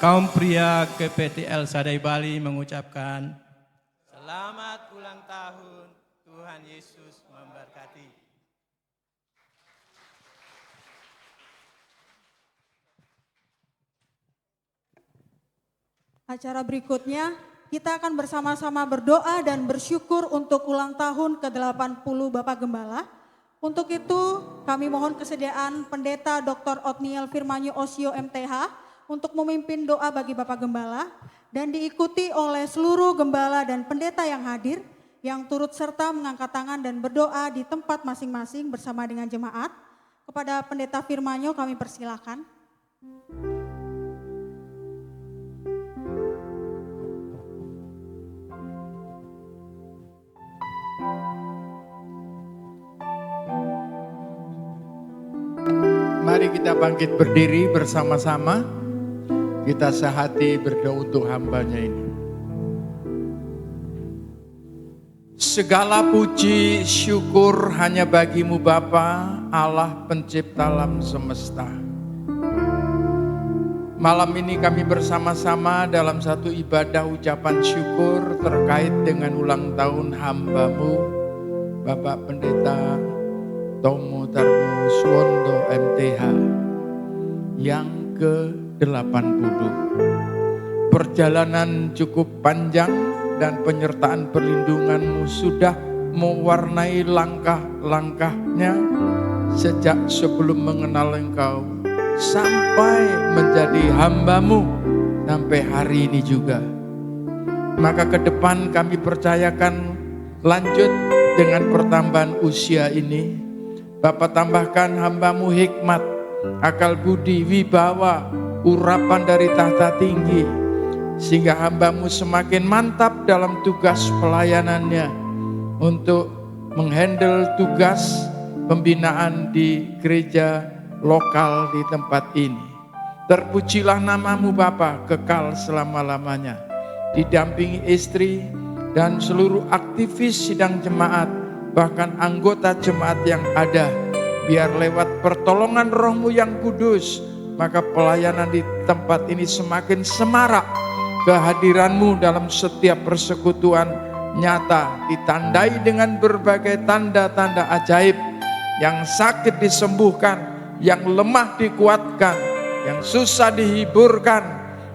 Kaum pria GPT El Shaddai Bali mengucapkan Selamat ulang tahun, Tuhan Yesus memberkati. Acara berikutnya, kita akan bersama-sama berdoa dan bersyukur untuk ulang tahun ke-80 Bapak Gembala. Untuk itu, kami mohon kesediaan Pendeta Dr. Otniel Firmanyo Osio MTH untuk memimpin doa bagi Bapak Gembala dan diikuti oleh seluruh gembala dan pendeta yang hadir yang turut serta mengangkat tangan dan berdoa di tempat masing-masing bersama dengan jemaat. Kepada Pendeta Firmanyo kami persilakan. Mari kita bangkit berdiri bersama-sama. Kita sehati berdoa untuk hamba-Nya ini. Segala puji syukur hanya bagi-Mu Bapa, Allah pencipta alam semesta. Malam ini kami bersama-sama dalam satu ibadah ucapan syukur terkait dengan ulang tahun hamba-Mu, Bapak Pendeta Tomo Darmo Suwondo MTH yang ke-80. Perjalanan cukup panjang dan penyertaan perlindungan-Mu sudah mewarnai langkah-langkahnya sejak sebelum mengenal Engkau sampai menjadi hamba-Mu sampai hari ini juga. Maka ke depan kami percayakan lanjut dengan pertambahan usia ini. Bapak tambahkan hamba-Mu hikmat, akal budi, wibawa, urapan dari tahta tinggi, sehingga hamba-Mu semakin mantap dalam tugas pelayanannya untuk menghandle tugas pembinaan di gereja lokal di tempat ini. Terpujilah nama-Mu Bapa kekal selama-lamanya, didampingi istri dan seluruh aktivis sidang jemaat, bahkan anggota jemaat yang ada, biar lewat pertolongan Roh-Mu yang kudus, maka pelayanan di tempat ini semakin semarak. Kehadiran-Mu dalam setiap persekutuan nyata, ditandai dengan berbagai tanda-tanda ajaib, yang sakit disembuhkan, yang lemah dikuatkan, yang susah dihiburkan,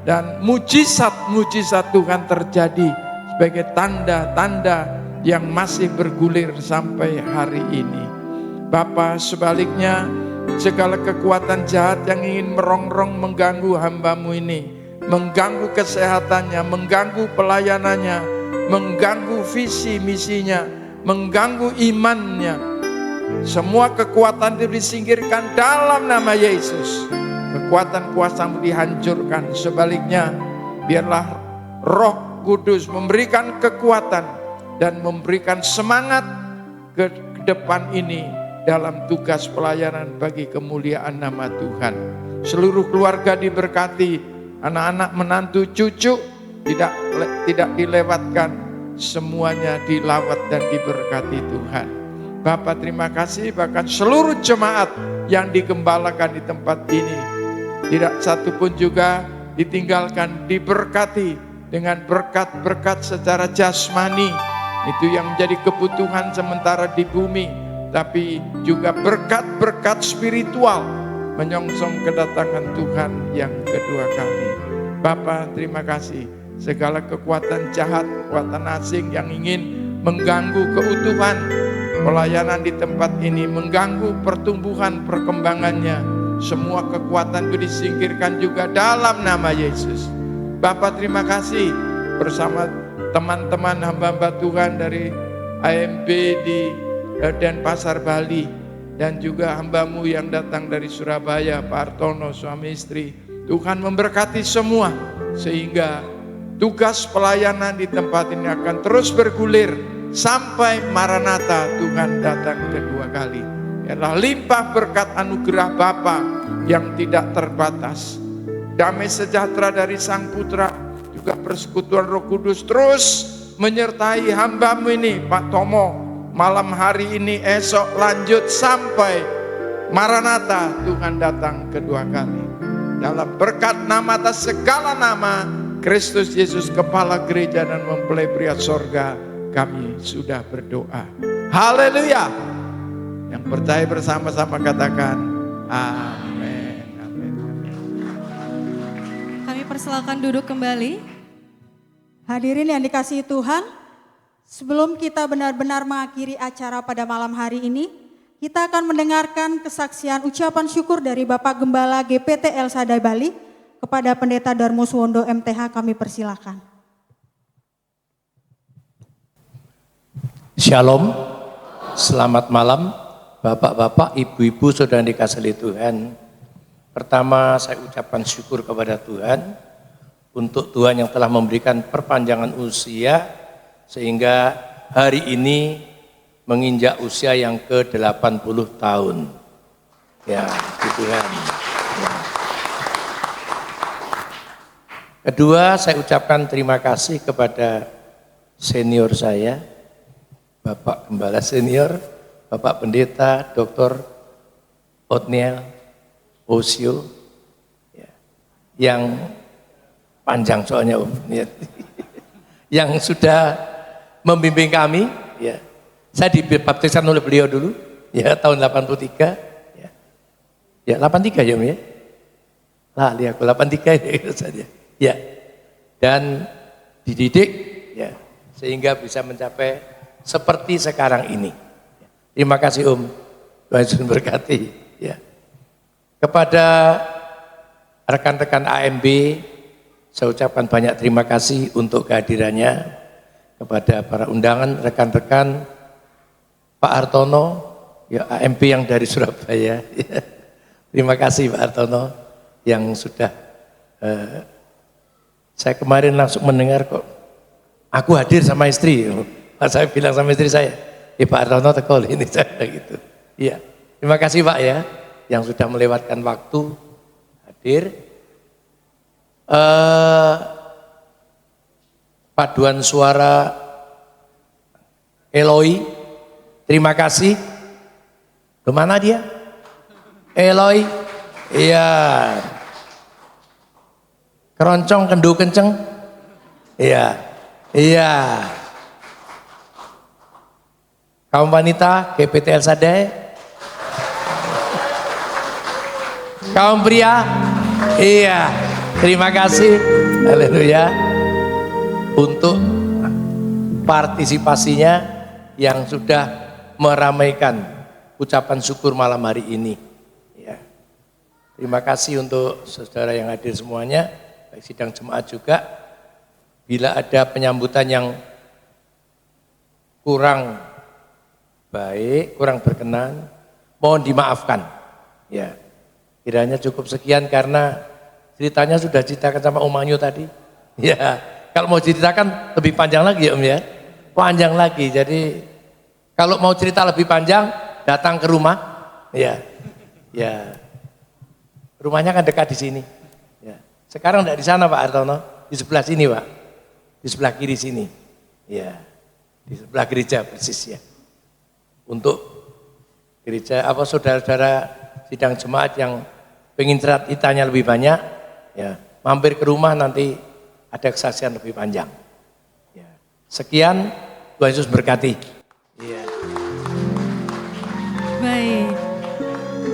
dan mujizat-mujizat Tuhan terjadi sebagai tanda-tanda yang masih bergulir sampai hari ini. Bapa, sebaliknya segala kekuatan jahat yang ingin merongrong mengganggu hamba-Mu ini, mengganggu kesehatannya, mengganggu pelayanannya, mengganggu visi misinya, mengganggu imannya, semua kekuatan itu disingkirkan dalam nama Yesus. Kekuatan kuasa-Mu dihancurkan. Sebaliknya biarlah Roh Kudus memberikan kekuatan dan memberikan semangat ke depan ini dalam tugas pelayanan bagi kemuliaan nama Tuhan. Seluruh keluarga diberkati, anak-anak, menantu, cucu tidak dilewatkan, semuanya dilawat dan diberkati Tuhan. Bapa terima kasih, bahkan seluruh jemaat yang digembalakan di tempat ini, tidak satu pun juga ditinggalkan, diberkati dengan berkat-berkat secara jasmani. Itu yang menjadi kebutuhan sementara di bumi, tapi juga berkat-berkat spiritual menyongsong kedatangan Tuhan yang kedua kali. Bapa terima kasih, segala kekuatan jahat, kekuatan asing yang ingin mengganggu keutuhan pelayanan di tempat ini, mengganggu pertumbuhan perkembangannya, semua kekuatan itu disingkirkan juga dalam nama Yesus. Bapa terima kasih bersama teman-teman hamba-hamba Tuhan dari AMB di Denpasar Bali, dan juga hamba-Mu yang datang dari Surabaya, Pak Artono, suami istri. Tuhan memberkati semua, sehingga tugas pelayanan di tempat ini akan terus bergulir sampai Maranatha Tuhan datang kedua kali. Biarlah limpah berkat anugerah Bapa yang tidak terbatas, damai sejahtera dari Sang Putra, juga persekutuan Roh Kudus terus menyertai hamba-Mu ini, Pak Tomo, malam hari ini, esok, lanjut sampai Maranatha Tuhan datang kedua kali. dalam berkat nama atas segala nama Kristus Yesus kepala gereja dan mempelai pria sorga, kami sudah berdoa. Haleluya. Yang percaya bersama-sama katakan amin. Amin. Kami persilakan duduk kembali. Hadirin yang dikasihi Tuhan, sebelum kita benar-benar mengakhiri acara pada malam hari ini, kita akan mendengarkan kesaksian ucapan syukur dari Bapak Gembala GPT El Shaddai Bali kepada Pendeta Darmo Suwondo MTH. Kami persilakan. Shalom, selamat malam Bapak-bapak, ibu-ibu, saudara yang dikasihi Tuhan. Pertama saya ucapkan syukur kepada Tuhan untuk Tuhan yang telah memberikan perpanjangan usia sehingga hari ini menginjak usia yang ke-80 tahun. Ya, Tuhan. Ya. Kedua, saya ucapkan terima kasih kepada senior saya, Bapak Gembala Senior, Bapak Pendeta Dr. Otniel Osio, ya, yang panjang soalnya Om, ya, yang sudah membimbing kami. Ya. Saya dibaptiskan oleh beliau dulu, ya, tahun 83, ya 83 ya Om ya, lali aku 83 ya saja, ya, dan dididik, ya, sehingga bisa mencapai seperti sekarang ini. Terima kasih Om, Tuhan Yesus memberkati. Ya. Kepada rekan-rekan AMB, saya ucapkan banyak terima kasih untuk kehadirannya. Kepada para undangan, rekan-rekan, Pak Hartono, ya AMB yang dari Surabaya. Ya. Terima kasih Pak Hartono yang sudah, saya kemarin langsung mendengar kok, aku hadir sama istri. Saya bilang sama istri saya, Pak Hartono tekol ini saya gitu. Iya, terima kasih Pak ya, yang sudah melewatkan waktu hadir. Paduan suara Eloi, terima kasih. Kemana dia? Eloi, iya. Keroncong kendu kenceng, iya, iya. Kaum wanita GPT El Shaddai, kaum pria, iya, terima kasih, haleluya, untuk partisipasinya yang sudah meramaikan ucapan syukur malam hari ini. Ya. Terima kasih untuk saudara yang hadir semuanya, baik sidang jemaat juga. Bila ada penyambutan yang kurang baik, kurang berkenan, mohon dimaafkan. Ya, kiranya cukup sekian karena ceritanya sudah ceritakan sama Om Anyo tadi. Ya, kalau mau ceritakan lebih panjang lagi ya Om ya, panjang lagi. Jadi kalau mau cerita lebih panjang, datang ke rumah. Ya, ya, rumahnya kan dekat di sini. Ya, sekarang tidak di sana Pak Hartono, di sebelah sini Pak, di sebelah kiri sini. Ya, di sebelah gereja persis ya. Untuk gereja apa saudara-saudara sidang jemaat yang pengen ceritanya lebih banyak, ya mampir ke rumah nanti ada kesaksian lebih panjang. Ya. Sekian, Tuhan Yesus berkati. Ya. Baik.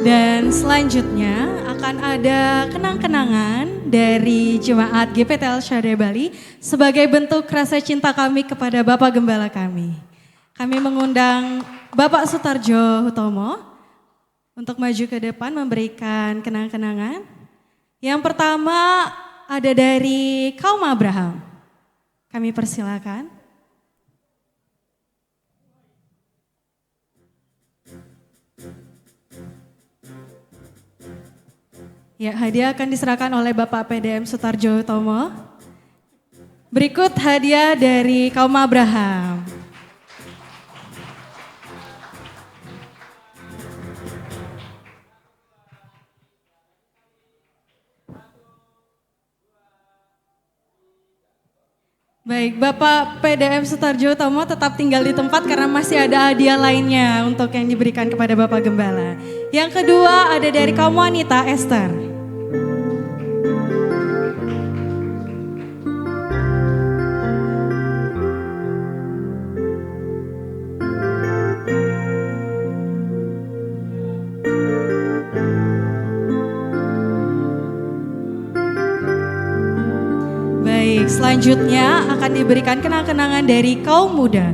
Dan selanjutnya akan ada kenang-kenangan dari jemaat GPT El Shaddai Bali sebagai bentuk rasa cinta kami kepada Bapak Gembala kami. Kami mengundang Bapak Sutarjo Hutomo untuk maju ke depan memberikan kenang-kenangan. Yang pertama ada dari kaum Abraham. Kami persilakan. Ya, hadiah akan diserahkan oleh Bapak PDM Sutarjo Hutomo. Berikut hadiah dari kaum Abraham. Baik, Bapak PDM Sutarjo Hutomo tetap tinggal di tempat karena masih ada hadiah lainnya untuk yang diberikan kepada Bapak Gembala. Yang kedua ada dari kaum wanita Esther. selanjutnya akan diberikan kenang-kenangan dari kaum muda.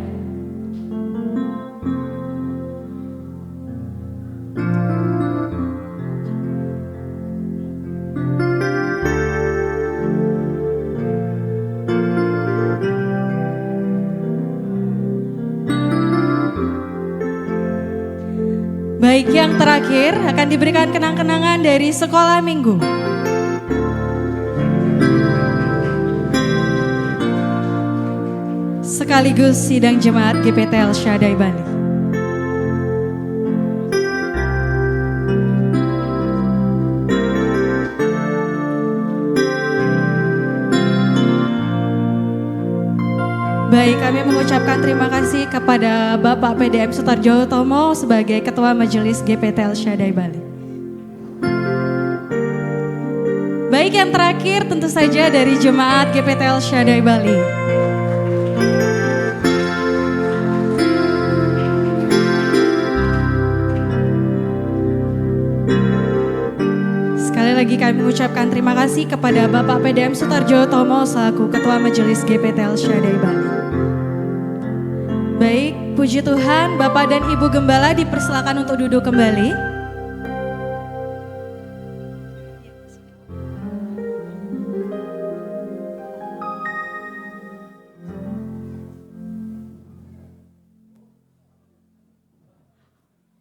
Baik, yang terakhir akan diberikan kenang-kenangan dari sekolah minggu. Sekaligus sidang jemaat GPT El Shaddai Bali. Baik, kami mengucapkan terima kasih kepada Bapak PDM Sutarjo Tomo sebagai Ketua Majelis GPT El Shaddai Bali. Baik, yang terakhir tentu saja dari Jemaat GPT El Shaddai Bali. Sekali lagi kami mengucapkan terima kasih kepada Bapak PDM Sutarjo Tomo selaku Ketua Majelis GPT El Shaddai Bali. Baik, puji Tuhan, Bapak dan Ibu Gembala dipersilakan untuk duduk kembali.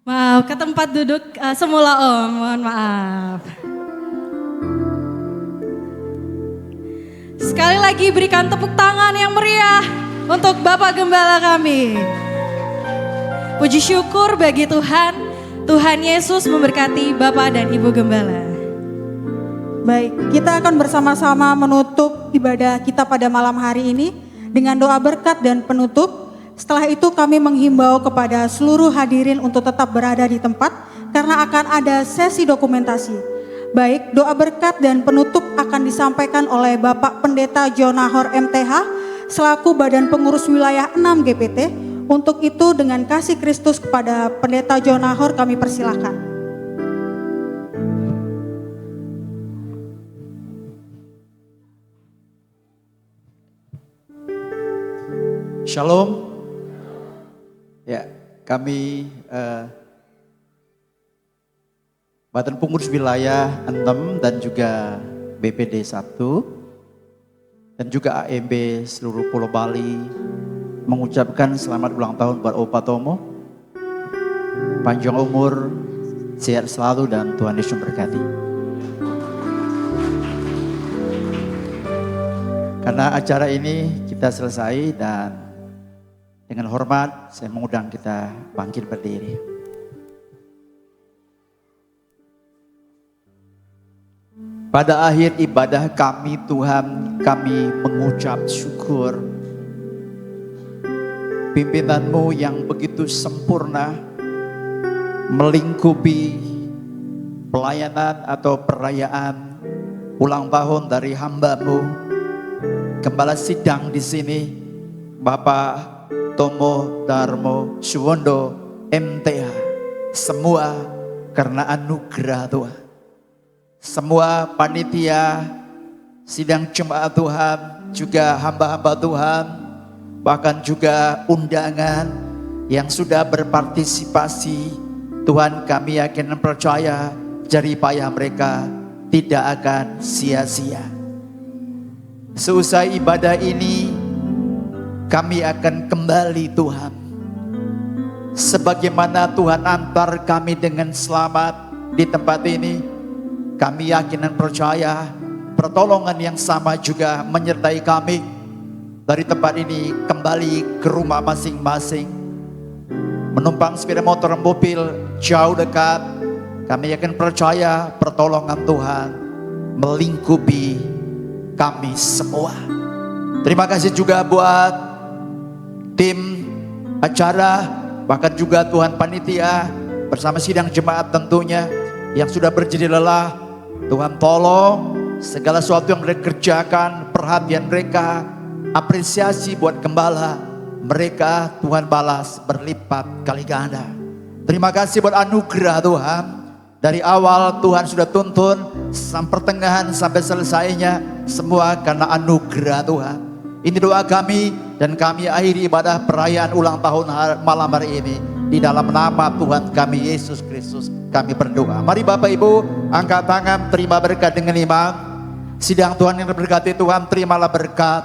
Maaf, ke tempat duduk semula Om, mohon maaf. Sekali lagi berikan tepuk tangan yang meriah untuk Bapak Gembala kami. Puji syukur bagi Tuhan, Tuhan Yesus memberkati Bapak dan Ibu Gembala. Baik, kita akan bersama-sama menutup ibadah kita pada malam hari ini dengan doa berkat dan penutup. Setelah itu kami menghimbau kepada seluruh hadirin untuk tetap berada di tempat karena akan ada sesi dokumentasi. Baik, doa berkat dan penutup akan disampaikan oleh Bapak Pendeta Jonahor MTH selaku Badan Pengurus Wilayah 6 GPT. Untuk itu dengan kasih Kristus kepada Pendeta Jonahor kami persilahkan. Shalom. Ya, kami Badan Pengurus Wilayah 6 dan juga BPD 1 dan juga AMB seluruh Pulau Bali mengucapkan selamat ulang tahun buat Opa Tomo. Panjang umur, sehat selalu dan Tuhan Yesus memberkati. Karena acara ini kita selesai dan dengan hormat saya mengundang kita bangkit berdiri. Pada akhir ibadah kami Tuhan, kami mengucap syukur. Pimpinan-Mu yang begitu sempurna melingkupi pelayanan atau perayaan ulang tahun dari hamba-Mu. Gembala sidang di sini, Bapak Tomo Darmo Suwondo MTH, semua karena anugerah Tuhan. Semua panitia sidang jemaat Tuhan, juga hamba-hamba Tuhan, bahkan juga undangan yang sudah berpartisipasi, Tuhan kami yakin dan percaya jerih payah mereka tidak akan sia-sia. Seusai ibadah ini kami akan kembali Tuhan, sebagaimana Tuhan antar kami dengan selamat di tempat ini. Kami yakin dan percaya pertolongan yang sama juga menyertai kami dari tempat ini kembali ke rumah masing-masing. Menumpang sepeda motor mobil jauh dekat, kami yakin percaya pertolongan Tuhan melingkupi kami semua. Terima kasih juga buat tim acara, bahkan juga Tuhan panitia bersama sidang jemaat tentunya yang sudah berjedi lelah. Tuhan tolong segala sesuatu yang mereka kerjakan, perhatian mereka, apresiasi buat gembala mereka, Tuhan balas berlipat kali ganda. Terima kasih buat anugerah Tuhan. Dari awal Tuhan sudah tuntun sampai pertengahan sampai selesainya semua karena anugerah Tuhan. Ini doa kami dan kami akhiri ibadah perayaan ulang tahun malam hari ini. Di dalam nama Tuhan kami Yesus Kristus kami berdoa. Mari Bapak Ibu angkat tangan terima berkat dengan iman. Sidang Tuhan yang diberkati Tuhan, terimalah berkat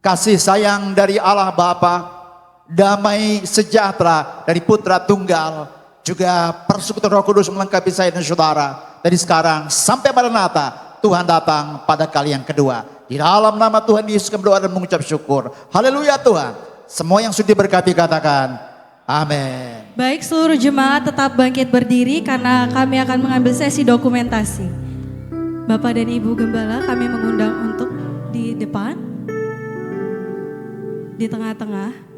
kasih sayang dari Allah Bapa, damai sejahtera dari Putra Tunggal, juga persekutuan Roh Kudus melengkapi saya dan saudara. Dari sekarang sampai Maranatha, Tuhan datang pada kali yang kedua. Di dalam nama Tuhan Yesus kami berdoa dan mengucap syukur. Haleluya Tuhan. Semua yang sudah diberkati katakan amin. Baik, seluruh jemaat tetap bangkit berdiri karena kami akan mengambil sesi dokumentasi. Bapak dan Ibu Gembala kami mengundang untuk di depan, di tengah-tengah.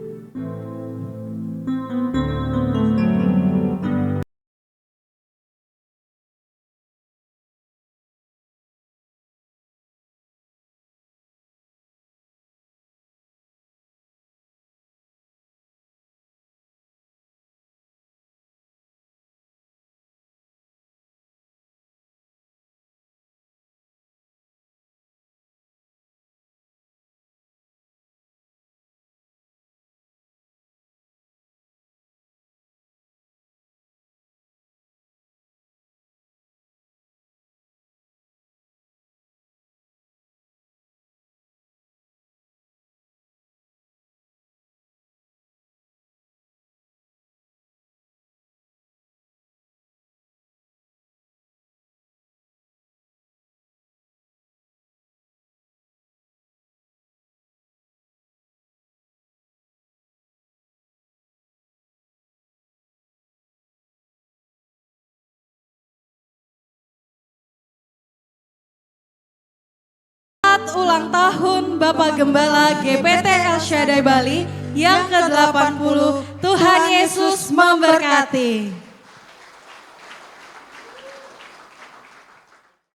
Ulang tahun Bapak Gembala GPT El Shaddai Bali yang ke-80. Tuhan Yesus memberkati.